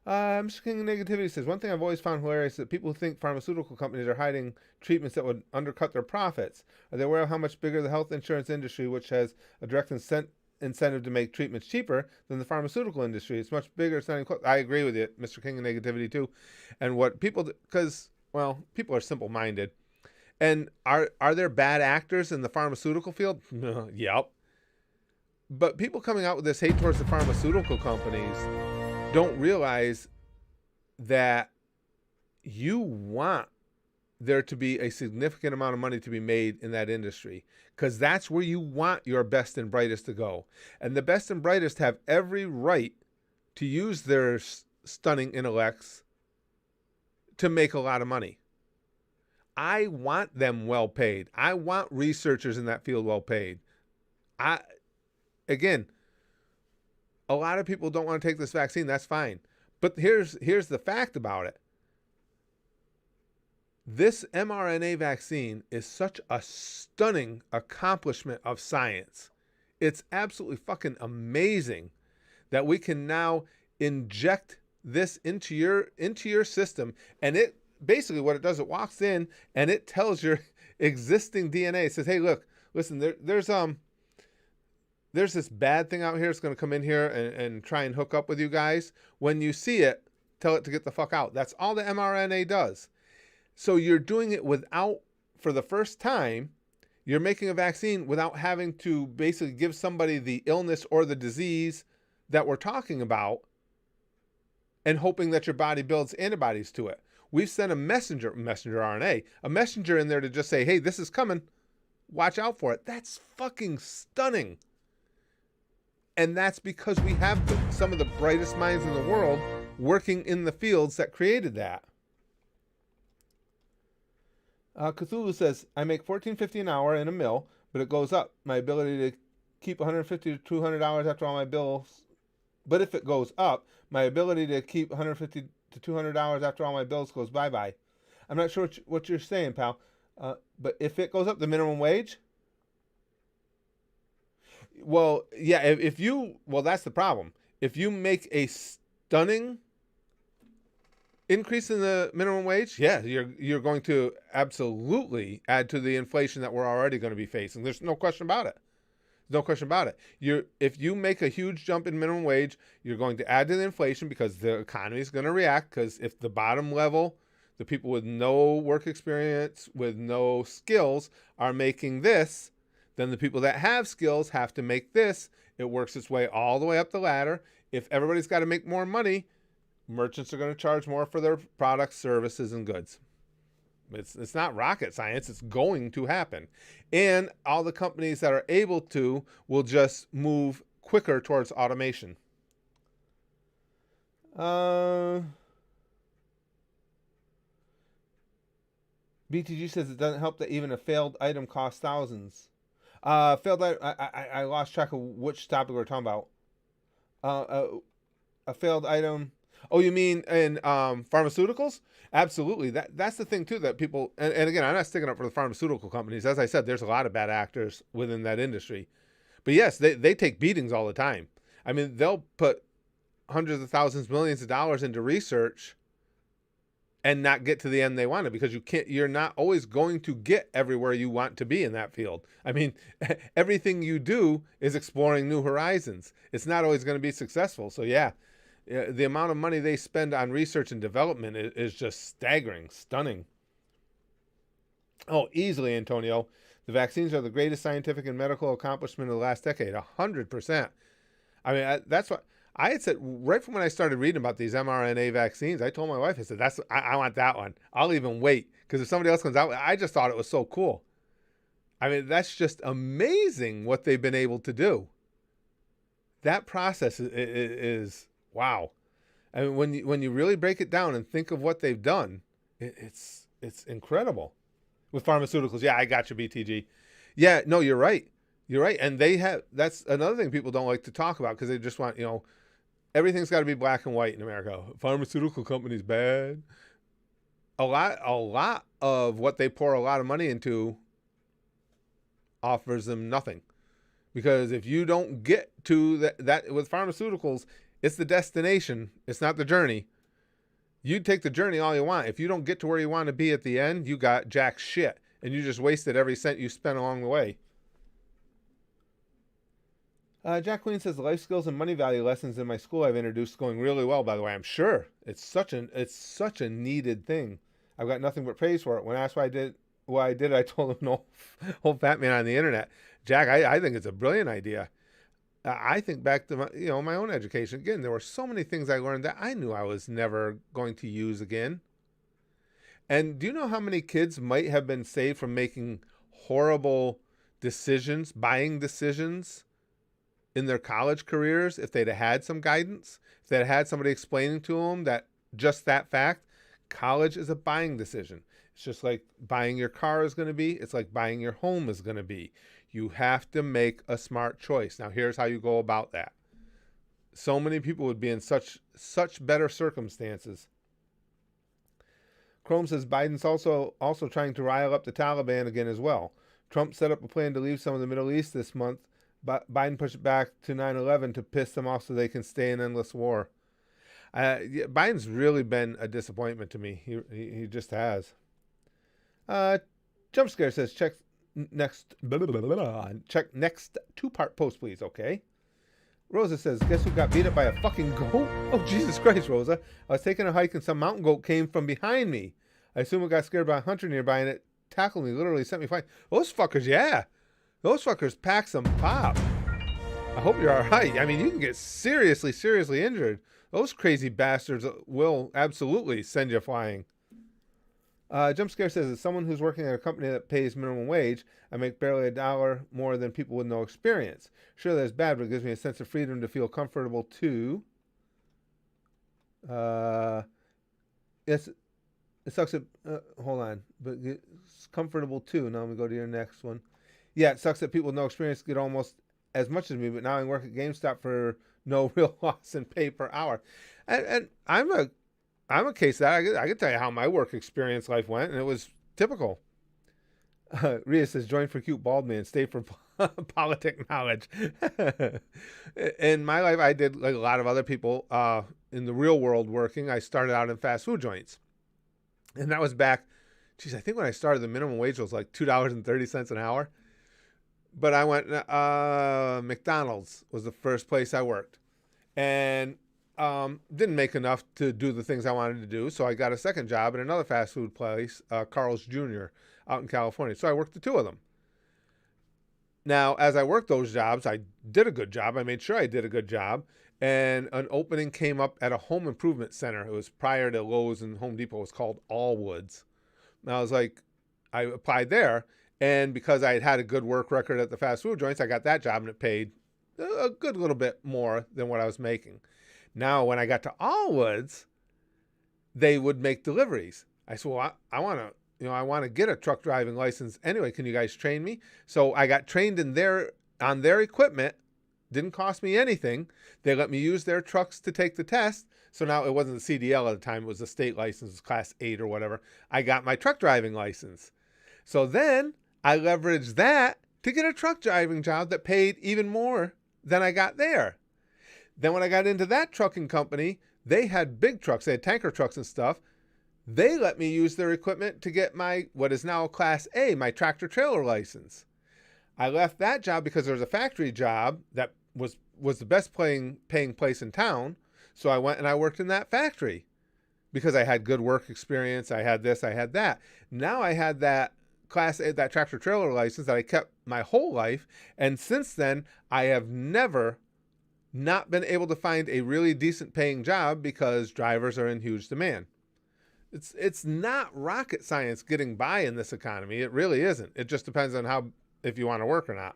Mr. King of Negativity says, one thing I've always found hilarious is that people who think pharmaceutical companies are hiding treatments that would undercut their profits. Are they aware of how much bigger the health insurance industry, which has a direct incentive to make treatments cheaper than the pharmaceutical industry? It's much bigger. It's not even close. I agree with you, Mr. King of Negativity, too. And what people, because, well, people are simple-minded. And are there bad actors in the pharmaceutical field? Yep. But people coming out with this hate towards the pharmaceutical companies don't realize that you want there to be a significant amount of money to be made in that industry, because that's where you want your best and brightest to go. And the best and brightest have every right to use their stunning intellects to make a lot of money. I want them well paid. I want researchers in that field well paid. Again, a lot of people don't want to take this vaccine. That's fine. But here's the fact about it. This mRNA vaccine is such a stunning accomplishment of science. It's absolutely fucking amazing that we can now inject this into your system, and it basically what it does, it walks in and it tells your existing DNA. It says, hey, look, listen, there's this bad thing out here. It's going to come in here and try and hook up with you guys. When you see it, tell it to get the fuck out. That's all the mRNA does. So you're doing it for the first time, you're making a vaccine without having to basically give somebody the illness or the disease that we're talking about and hoping that your body builds antibodies to it. We've sent a messenger RNA, a messenger in there to just say, hey, this is coming. Watch out for it. That's fucking stunning. And that's because we have some of the brightest minds in the world working in the fields that created that. Cthulhu says, I make $14.50 an hour in a mill, but it goes up. My ability to keep $150 to $200 after all my bills. But if it goes up, my ability to keep $150 to $200 after all my bills goes bye-bye. I'm not sure what you're saying, pal. But if it goes up, the minimum wage? Well, yeah, well, that's the problem. If you make a stunning increase in the minimum wage, yeah, you're going to absolutely add to the inflation that we're already going to be facing. There's no question about it. No question about it. If you make a huge jump in minimum wage, you're going to add to the inflation because the economy is going to react. Because if the bottom level, the people with no work experience, with no skills, are making this, then the people that have skills have to make this. It works its way all the way up the ladder. If everybody's got to make more money merchants are going to charge more for their products, services, and goods. It's not rocket science. It's going to happen. And all the companies that are able to will just move quicker towards automation. BTG says it doesn't help that even a failed item costs thousands. Failed item, I lost track of which topic we're talking about. A failed item. Oh, you mean in pharmaceuticals? Absolutely. That's the thing too that people and again, I'm not sticking up for the pharmaceutical companies. As I said, there's a lot of bad actors within that industry. But yes, they take beatings all the time. I mean, they'll put hundreds of thousands, millions of dollars into research and not get to the end they wanted because you're not always going to get everywhere you want to be in that field. I mean, everything you do is exploring new horizons. It's not always going to be successful. So yeah, the amount of money they spend on research and development is just staggering, stunning. Oh, easily, Antonio. The vaccines are the greatest scientific and medical accomplishment of the last decade, 100%. I mean, that's what I had said right from when I started reading about these mRNA vaccines. I told my wife, I said, I want that one. I'll even wait because if somebody else comes out, I just thought it was so cool. I mean, that's just amazing what they've been able to do. That process is wow. I mean, when you really break it down and think of what they've done, it's incredible. With pharmaceuticals, yeah, I got you, BTG. Yeah, no, you're right. You're right. And that's another thing people don't like to talk about because they just want, everything's got to be black and white in America. Pharmaceutical companies bad. A lot of what they pour a lot of money into offers them nothing. Because if you don't get to that with pharmaceuticals, it's the destination. It's not the journey. You take the journey all you want. If you don't get to where you want to be at the end, you got jack shit. And you just wasted every cent you spent along the way. Jack Queen says the life skills and money value lessons in my school I've introduced going really well, by the way. I'm sure. It's such a needed thing. I've got nothing but praise for it. When asked why I did, I told him no whole fat man on the internet. Jack, I think it's a brilliant idea. I think back to my own education. Again, there were so many things I learned that I knew I was never going to use again. And do you know how many kids might have been saved from making horrible decisions, buying decisions in their college careers if they'd have had some guidance, if they'd had somebody explaining to them that just that fact, college is a buying decision. It's just like buying your car is going to be. It's like buying your home is going to be. You have to make a smart choice. Now, here's how you go about that. So many people would be in such better circumstances. Chrome says Biden's also trying to rile up the Taliban again as well. Trump set up a plan to leave some of the Middle East this month, but Biden pushed it back to 9/11 to piss them off so they can stay in endless war. Biden's really been a disappointment to me. He just has. Jump Scare says check next two-part post, please. Okay. Rosa says, guess who got beat up by a fucking goat? Oh, Jesus Christ, Rosa. I was taking a hike and some mountain goat came from behind me. I assume it got scared by a hunter nearby and it tackled me, literally sent me flying. Those fuckers, yeah. Those fuckers pack some pop. I hope you're all right. I mean, you can get seriously, seriously injured. Those crazy bastards will absolutely send you flying. Jump Scare says, as someone who's working at a company that pays minimum wage, I make barely $1 more than people with no experience. Sure, that's bad, but it gives me a sense of freedom to feel comfortable too. Yes, it sucks that, hold on, but it's comfortable too. Now let me go to your next one. Yeah, it sucks that people with no experience get almost as much as me, but now I work at GameStop for no real loss in pay per hour. And I'm a case that I can tell you how my work experience life went, and it was typical. Rhea says, join for cute bald man, stay for politic knowledge. In my life, I did, like a lot of other people in the real world working, I started out in fast food joints. And that was back, I think when I started, the minimum wage was like $2.30 an hour. But I went, McDonald's was the first place I worked. And didn't make enough to do the things I wanted to do, so I got a second job at another fast food place, Carl's Jr., out in California. So I worked the two of them. Now, as I worked those jobs, I did a good job. I made sure I did a good job. and an opening came up at a home improvement center. It was prior to Lowe's and Home Depot. It was called Allwoods. And I was like, I applied there, and because I had had a good work record at the fast food joints, I got that job, and it paid a good little bit more than what I was making. Now, when I got to Allwoods, they would make deliveries. I said, well, I want to, I want to get a truck driving license anyway. Can you guys train me? So I got trained on their equipment. Didn't cost me anything. They let me use their trucks to take the test. So now it wasn't the CDL at the time. It was a state license, it was class 8 or whatever. I got my truck driving license. So then I leveraged that to get a truck driving job that paid even more than I got there. Then when I got into that trucking company, they had big trucks. They had tanker trucks and stuff. They let me use their equipment to get my, what is now class A, my tractor trailer license. I left that job because there was a factory job that was the best paying place in town. So I went and I worked in that factory because I had good work experience. I had this, I had that. Now I had that class A, that tractor trailer license that I kept my whole life. And since then, I have never not been able to find a really decent paying job because drivers are in huge demand. It's not rocket science getting by in this economy. It really isn't. It just depends on if you want to work or not.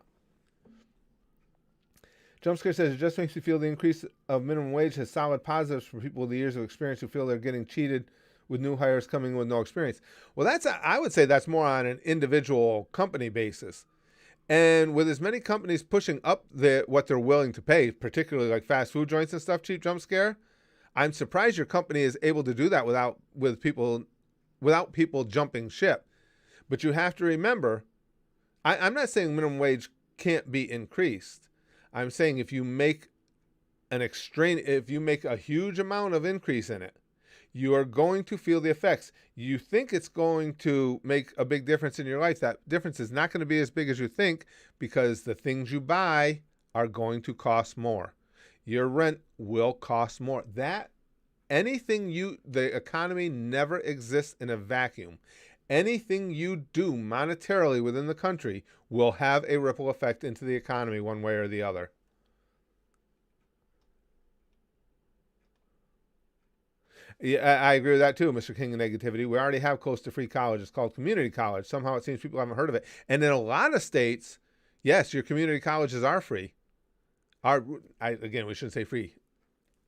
Jumpscare says, it just makes me feel the increase of minimum wage has solid positives for people with the years of experience who feel they're getting cheated with new hires coming with no experience. Well, I would say that's more on an individual company basis. And with as many companies pushing up what they're willing to pay, particularly like fast food joints and stuff, cheap jump scare, I'm surprised your company is able to do that without people jumping ship. But you have to remember, I'm not saying minimum wage can't be increased. I'm saying if you make a huge amount of increase in it, you are going to feel the effects. You think it's going to make a big difference in your life. That difference is not going to be as big as you think because the things you buy are going to cost more. Your rent will cost more. The economy never exists in a vacuum. Anything you do monetarily within the country will have a ripple effect into the economy one way or the other. Yeah, I agree with that too, Mr. King of Negativity. We already have close to free college. It's called community college. Somehow it seems people haven't heard of it. And in a lot of states, yes, your community colleges are free. Again, we shouldn't say free.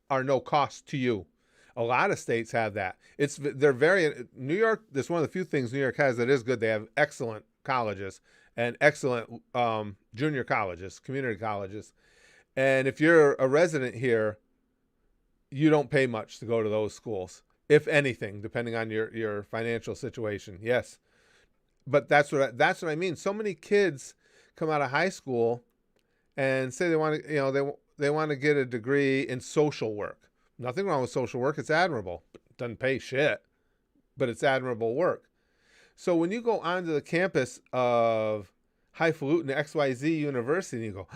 Are no cost to you. A lot of states have that. New York, that's one of the few things New York has that is good. They have excellent colleges and excellent junior colleges, community colleges. And if you're a resident here, you don't pay much to go to those schools, if anything, depending on your financial situation. Yes. But that's what I mean. So many kids come out of high school and say they want to, they want to get a degree in social work. Nothing wrong with social work. It's admirable. It doesn't pay shit, but it's admirable work. So when you go onto the campus of highfalutin XYZ University and you go,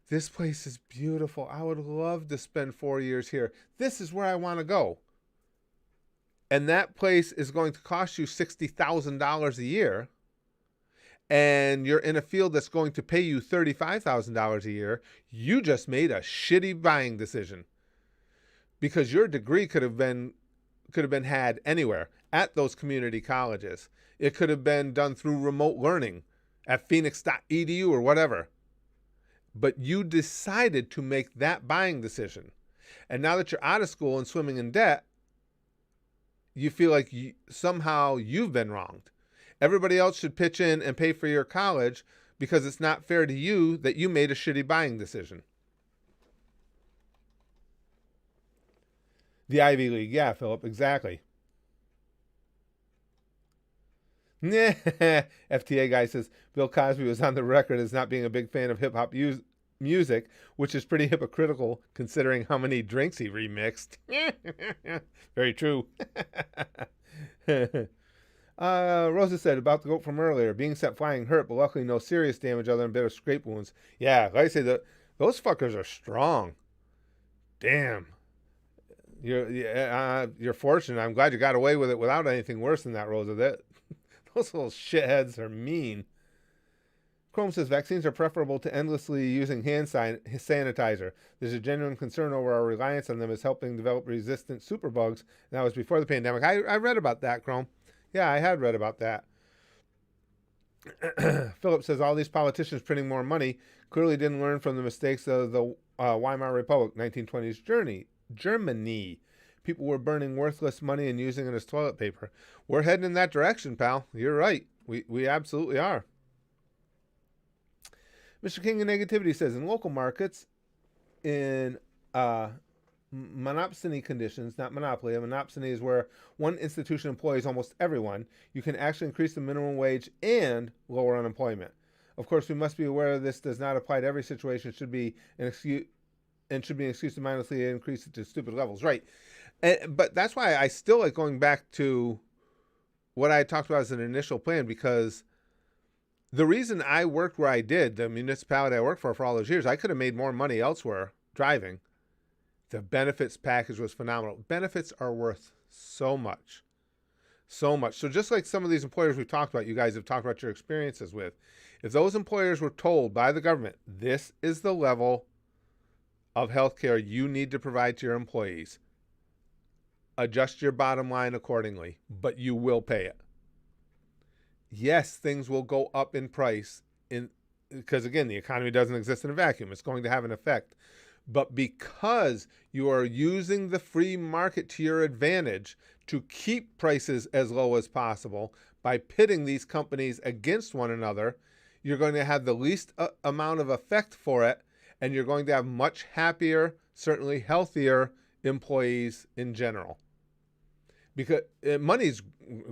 this place is beautiful. I would love to spend 4 years here. This is where I want to go. And that place is going to cost you $60,000 a year. And you're in a field that's going to pay you $35,000 a year. You just made a shitty buying decision. Because your degree could have been had anywhere at those community colleges. It could have been done through remote learning at phoenix.edu or whatever. But you decided to make that buying decision. And now that you're out of school and swimming in debt, you feel like somehow you've been wronged. Everybody else should pitch in and pay for your college because it's not fair to you that you made a shitty buying decision. The Ivy League. Yeah, Philip, exactly. FTA guy says, Bill Cosby was on the record as not being a big fan of hip-hop music, which is pretty hypocritical considering how many drinks he remixed. Very true. Rosa said, about the goat from earlier, being set flying hurt, but luckily no serious damage other than a bit of scrape wounds. Yeah, like I say, those fuckers are strong. Damn. You're fortunate. I'm glad you got away with it without anything worse than that, Rosa. Those little shitheads are mean. Chrome says vaccines are preferable to endlessly using hand sanitizer. There's a genuine concern over our reliance on them as helping develop resistant superbugs. And that was before the pandemic. I read about that, Chrome. Yeah, I had read about that. Philip says all these politicians printing more money clearly didn't learn from the mistakes of the Weimar Republic, 1920s Germany. People were burning worthless money and using it as toilet paper. We're heading in that direction, pal. You're right. We absolutely are. Mr. King of Negativity says, in local markets, in monopsony conditions, not monopoly, a monopsony is where one institution employs almost everyone, you can actually increase the minimum wage and lower unemployment. Of course, we must be aware this does not apply to every situation. It should be an excuse to mindlessly increase it to stupid levels. Right. But that's why I still like going back to what I talked about as an initial plan, because the reason I worked where I did, the municipality I worked for all those years, I could have made more money elsewhere driving. The benefits package was phenomenal. Benefits are worth so much. So much. So just like some of these employers we've talked about, you guys have talked about your experiences with, if those employers were told by the government, this is the level of health care you need to provide to your employees, adjust your bottom line accordingly, but you will pay it. Yes, things will go up in price because, again, the economy doesn't exist in a vacuum. It's going to have an effect. But because you are using the free market to your advantage to keep prices as low as possible by pitting these companies against one another, you're going to have the least amount of effect for it, and you're going to have much happier, certainly healthier employees in general. Because money's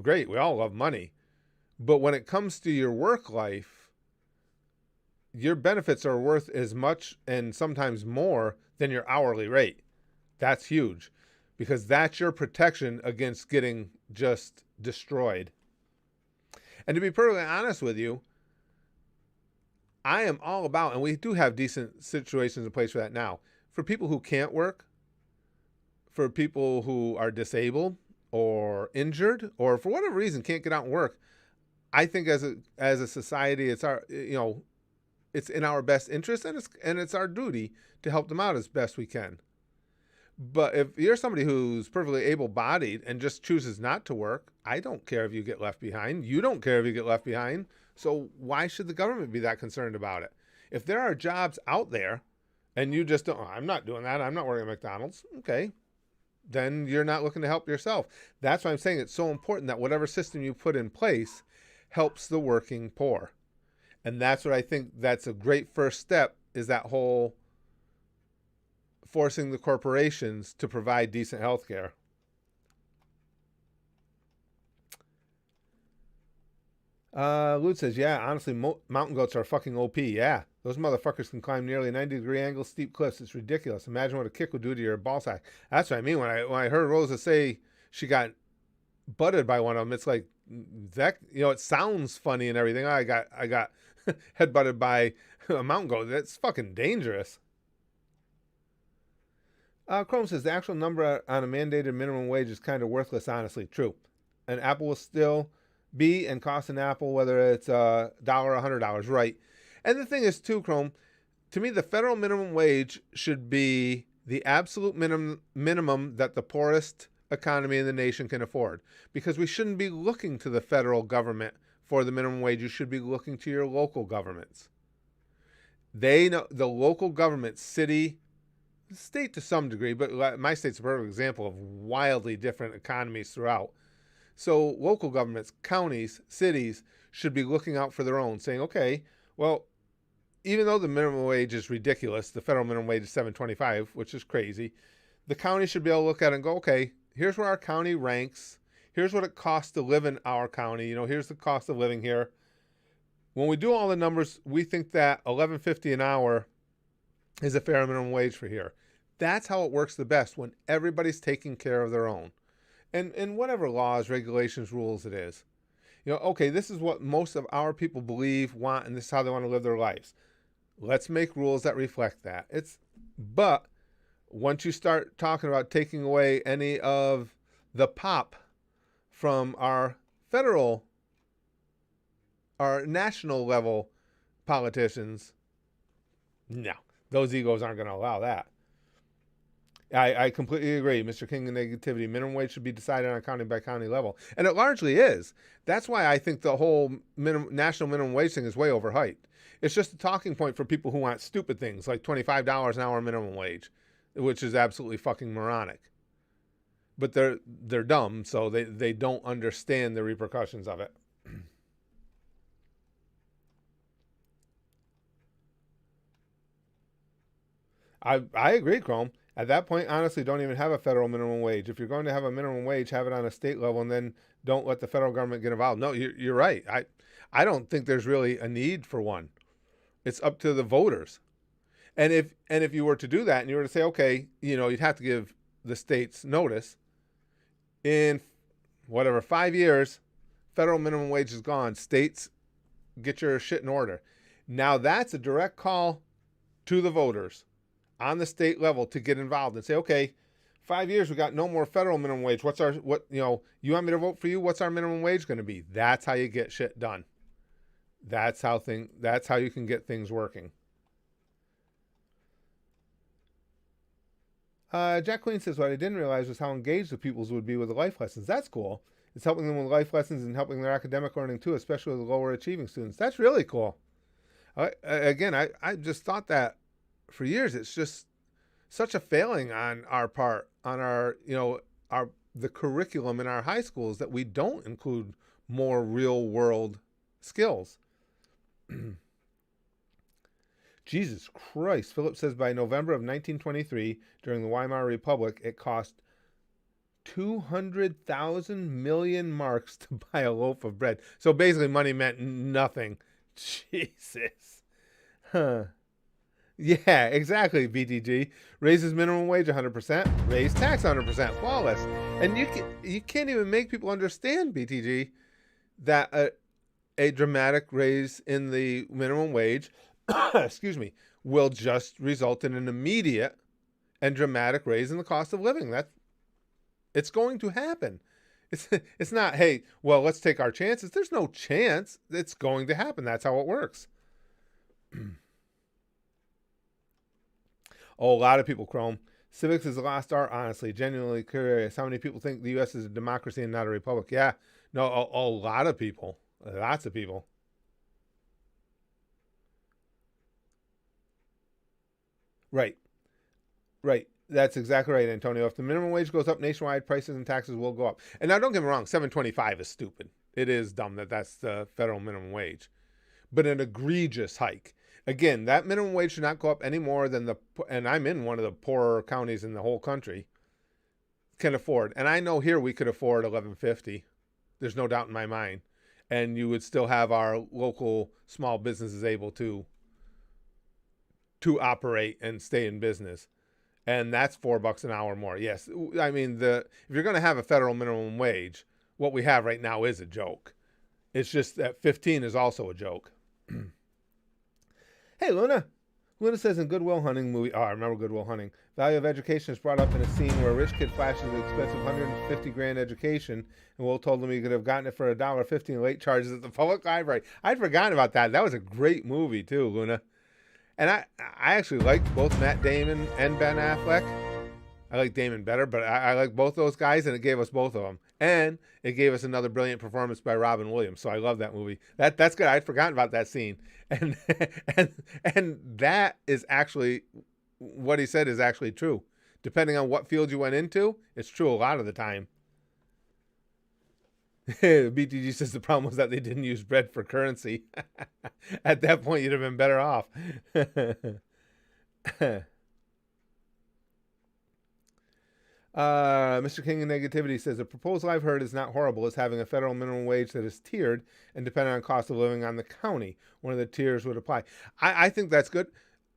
great. We all love money. But when it comes to your work life, your benefits are worth as much and sometimes more than your hourly rate. That's huge, because that's your protection against getting just destroyed. And to be perfectly honest with you, I am all about, and we do have decent situations in place for that now, for people who can't work, for people who are disabled or injured, or for whatever reason can't get out and work. I think as a society, it's our, it's in our best interest, and it's our duty to help them out as best we can. But if you're somebody who's perfectly able-bodied and just chooses not to work, I don't care if you get left behind. You don't care if you get left behind. So why should the government be that concerned about it? If there are jobs out there and you just don't, I'm not doing that, I'm not working at McDonald's, okay, then you're not looking to help yourself. That's why I'm saying it's so important that whatever system you put in place helps the working poor. And that's what I think that's a great first step, is that whole forcing the corporations to provide decent health care. Lute says, yeah, honestly, mountain goats are fucking OP. Yeah, those motherfuckers can climb nearly 90-degree angle steep cliffs. It's ridiculous. Imagine what a kick would do to your ball sack. That's what I mean. When I heard Rosa say she got butted by one of them, it's like, that, it sounds funny and everything. I got head butted by a mountain goat. That's fucking dangerous. Chrome says the actual number on a mandated minimum wage is kind of worthless, honestly. True. An apple will still be and cost an apple, whether it's $1 or $100, right? And the thing is, too, Chrome, to me, the federal minimum wage should be the absolute minimum that the poorest economy in the nation can afford, because we shouldn't be looking to the federal government for the minimum wage. You should be looking to your local governments. They know, the local government, city, state to some degree, but my state's a perfect example of wildly different economies throughout. So local governments, counties, cities should be looking out for their own, saying, okay, well, even though the minimum wage is ridiculous, the federal minimum wage is $7.25, which is crazy, the county should be able to look at it and go, okay, here's where our county ranks. Here's what it costs to live in our county. Here's the cost of living here. When we do all the numbers, we think that $11.50 an hour is a fair minimum wage for here. That's how it works the best, when everybody's taking care of their own. And whatever laws, regulations, rules it is. Okay, this is what most of our people believe, want, and this is how they want to live their lives. Let's make rules that reflect that. But once you start talking about taking away any of the pop from our national level politicians, no, those egos aren't going to allow that. I completely agree, Mr. King and negativity. Minimum wage should be decided on a county by county level, and it largely is. That's why I think the whole national minimum wage thing is way overhyped. It's just a talking point for people who want stupid things like $25 an hour minimum wage, which is absolutely fucking moronic. But they're dumb, so they don't understand the repercussions of it. I agree, Chrome. At that point, honestly, don't even have a federal minimum wage. If you're going to have a minimum wage, have it on a state level, and then don't let the federal government get involved. No, you're right. I don't think there's really a need for one. It's up to the voters. And if you were to do that, and you were to say, okay, you'd have to give the states notice. In whatever 5 years, federal minimum wage is gone. States, get your shit in order. Now that's a direct call to the voters on the state level to get involved and say, okay, 5 years we got no more federal minimum wage. You want me to vote for you? What's our minimum wage going to be? That's how you get shit done. That's how you can get things working. Jack Queen says, what I didn't realize was how engaged the pupils would be with the life lessons. That's cool. It's helping them with life lessons and helping their academic learning too, especially with the lower achieving students. That's really cool. I just thought that for years. It's just such a failing on our part, on the curriculum in our high schools, that we don't include more real world skills. Jesus Christ. Philip says by November of 1923, during the Weimar Republic, it cost 200,000 million marks to buy a loaf of bread. So basically money meant nothing. Jesus. Huh. Yeah, exactly, BTG. Raises minimum wage 100%, raise tax 100%, flawless. And you can't even make people understand, BTG, that a dramatic raise in the minimum wage excuse me, will just result in an immediate and dramatic raise in the cost of living. It's going to happen. It's not, hey, well, let's take our chances. There's no chance. It's going to happen. That's how it works. A lot of people, Chrome. Civics is a lost art, honestly. Genuinely curious. How many people think the U.S. is a democracy and not a republic? Yeah, no, a lot of people. Lots of people. Right. That's exactly right, Antonio. If the minimum wage goes up nationwide, prices and taxes will go up. And now, don't get me wrong, $7.25 is stupid. It is dumb that's the federal minimum wage. But an egregious hike. Again, that minimum wage should not go up any more than and I'm in one of the poorer counties in the whole country, can afford. And I know here we could afford $11.50. There's no doubt in my mind. And you would still have our local small businesses able to operate and stay in business. And that's $4 an hour more. Yes. I mean, if you're going to have a federal minimum wage, what we have right now is a joke. It's just that 15 is also a joke. Hey, Luna. Luna says in Good Will Hunting movie, I remember Good Will Hunting, value of education is brought up in a scene where a rich kid flashes an expensive $150,000 education, and Will told him he could have gotten it for $1.50 in late charges at the public library. I'd forgotten about that. That was a great movie too, Luna. And I actually liked both Matt Damon and Ben Affleck. I like Damon better, but I like both those guys, and it gave us both of them. And it gave us another brilliant performance by Robin Williams. So I love that movie. That's good. I'd forgotten about that scene. And and that is actually, what he said is actually true. Depending on what field you went into, it's true a lot of the time. BTG says the problem was that they didn't use bread for currency. At that point, you'd have been better off. Mr. King of Negativity says the proposal I've heard is not horrible. It's having a federal minimum wage that is tiered and dependent on cost of living on the county. One of the tiers would apply. I think that's good.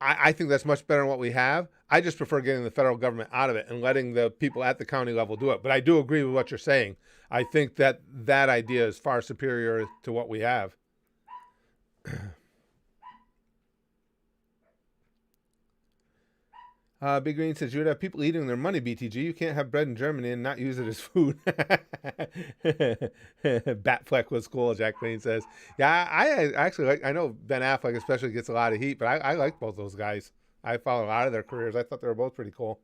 I think that's much better than what we have. I just prefer getting the federal government out of it and letting the people at the county level do it. But I do agree with what you're saying. I think that idea is far superior to what we have. Big Green says you would have people eating their money, BTG. You can't have bread in Germany and not use it as food. Batfleck was cool, Jack Green says. Yeah, I actually like, I know Ben Affleck especially gets a lot of heat, but I like both those guys. I follow a lot of their careers. I thought they were both pretty cool.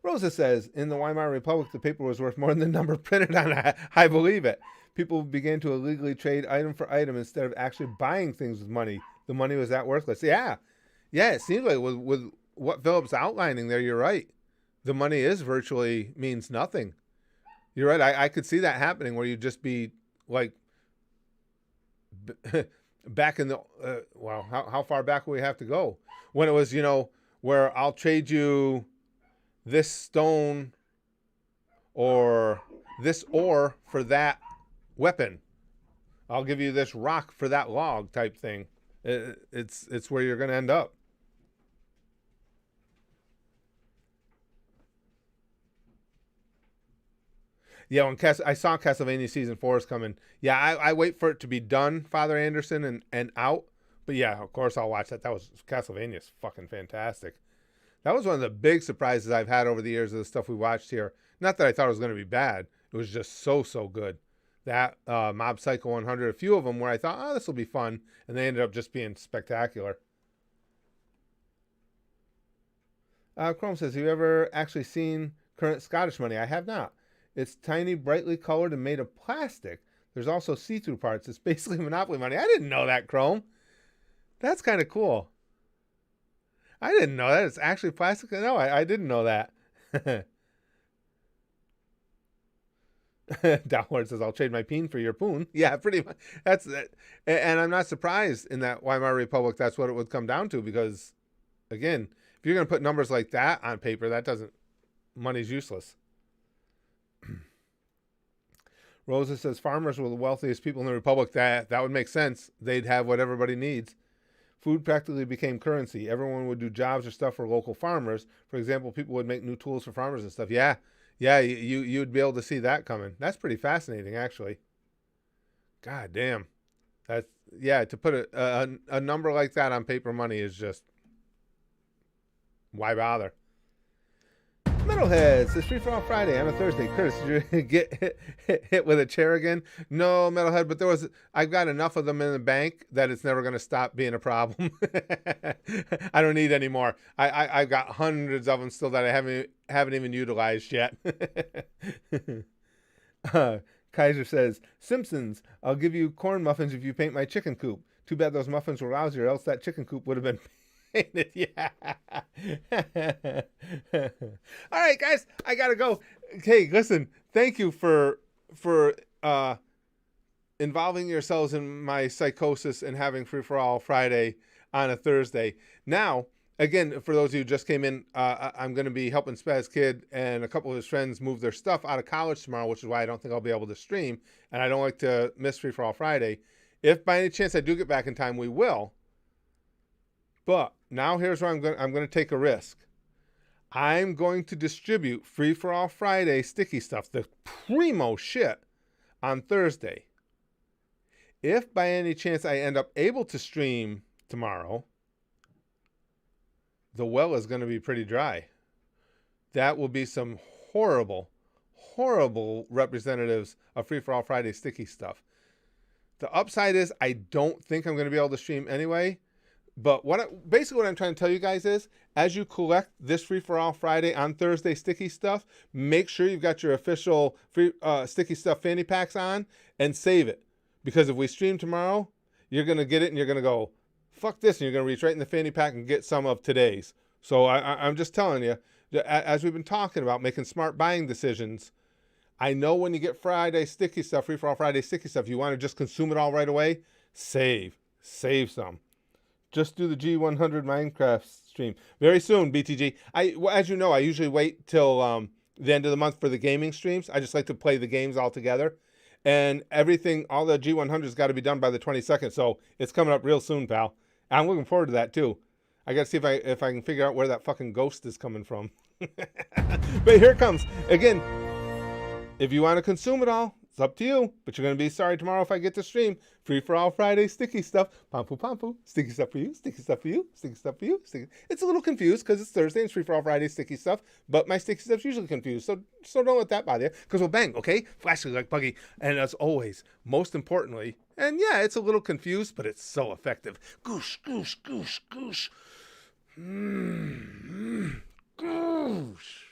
Rosa says, in the Weimar Republic, the paper was worth more than the number printed on it. I believe it. People began to illegally trade item for item instead of actually buying things with money. The money was that worthless. Yeah, it seems like with what Philip's outlining there, you're right. The money is virtually means nothing. You're right. I could see that happening where you'd just be like back in the, how far back will we have to go? When it was, where I'll trade you this stone or this ore for that weapon. I'll give you this rock for that log type thing. It's where you're going to end up. Yeah, when I saw Castlevania Season 4 is coming. Yeah, I wait for it to be done, Father Anderson, and out. But yeah, of course I'll watch that. Castlevania's fucking fantastic. That was one of the big surprises I've had over the years of the stuff we watched here. Not that I thought it was going to be bad. It was just so good. That Mob Psycho 100, a few of them where I thought, oh, this will be fun. And they ended up just being spectacular. Chrome says, have you ever actually seen current Scottish money? I have not. It's tiny, brightly colored, and made of plastic. There's also see-through parts. It's basically Monopoly money. I didn't know that, Chrome. That's kind of cool. I didn't know that. It's actually plastic. No, I didn't know that. Downward says, I'll trade my peen for your poon. Yeah, pretty much. That's it. And I'm not surprised in that Weimar Republic that's what it would come down to because, again, if you're going to put numbers like that on paper, money's useless. Rosa says, farmers were the wealthiest people in the Republic. That would make sense. They'd have what everybody needs. Food practically became currency. Everyone would do jobs or stuff for local farmers. For example, people would make new tools for farmers and stuff. Yeah, you'd be able to see that coming. That's pretty fascinating, actually. God damn. To put a number like that on paper money is just, why bother? Metalheads, it's Free For All Friday on a Thursday. Curtis, did you get hit with a chair again? No, Metalhead, but I've got enough of them in the bank that it's never going to stop being a problem. I don't need any more. I've got hundreds of them still that I haven't even utilized yet. Kaiser says, Simpsons, I'll give you corn muffins if you paint my chicken coop. Too bad those muffins were lousy or else that chicken coop would have been yeah. All right, guys, I gotta go. Hey, listen, thank you for involving yourselves in my psychosis and having Free For All Friday on a Thursday. Now, again, for those of you who just came in, I'm going to be helping Spaz Kid and a couple of his friends move their stuff out of college tomorrow, which is why I don't think I'll be able to stream, and I don't like to miss Free For All Friday. If by any chance I do get back in time, we will. But now here's where I'm going to take a risk. I'm going to distribute Free For All Friday sticky stuff, the primo shit, on Thursday. If by any chance I end up able to stream tomorrow, the well is going to be pretty dry. That will be some horrible, horrible representatives of Free For All Friday sticky stuff. The upside is I don't think I'm going to be able to stream anyway. But basically what I'm trying to tell you guys is, as you collect this Free For All Friday on Thursday sticky stuff, make sure you've got your official free sticky stuff fanny packs on and save it. Because if we stream tomorrow, you're going to get it and you're going to go, fuck this, and you're going to reach right in the fanny pack and get some of today's. So I'm just telling you, as we've been talking about making smart buying decisions, I know when you get Friday sticky stuff, Free For All Friday sticky stuff, you want to just consume it all right away, save some. Just do the G100 Minecraft stream very soon, BTG. As you know, I usually wait till the end of the month for the gaming streams. I just like to play the games all together. And everything, all the G100's got to be done by the 22nd. So it's coming up real soon, pal. I'm looking forward to that, too. I got to see if I can figure out where that fucking ghost is coming from. But here it comes. Again, if you want to consume it all, It's up to you, but you're going to be sorry tomorrow if I get to stream. Free for all Friday sticky stuff. Pampu pampu. Sticky stuff for you. Sticky stuff for you. Sticky stuff for you. It's a little confused because it's Thursday and it's free for all Friday sticky stuff, but my sticky stuff's usually confused. So don't let that bother you because we'll bang, okay? Flashing like Buggy. And as always, most importantly, and yeah, it's a little confused, but it's so effective. Goosh, goosh, goosh, goosh. Goosh.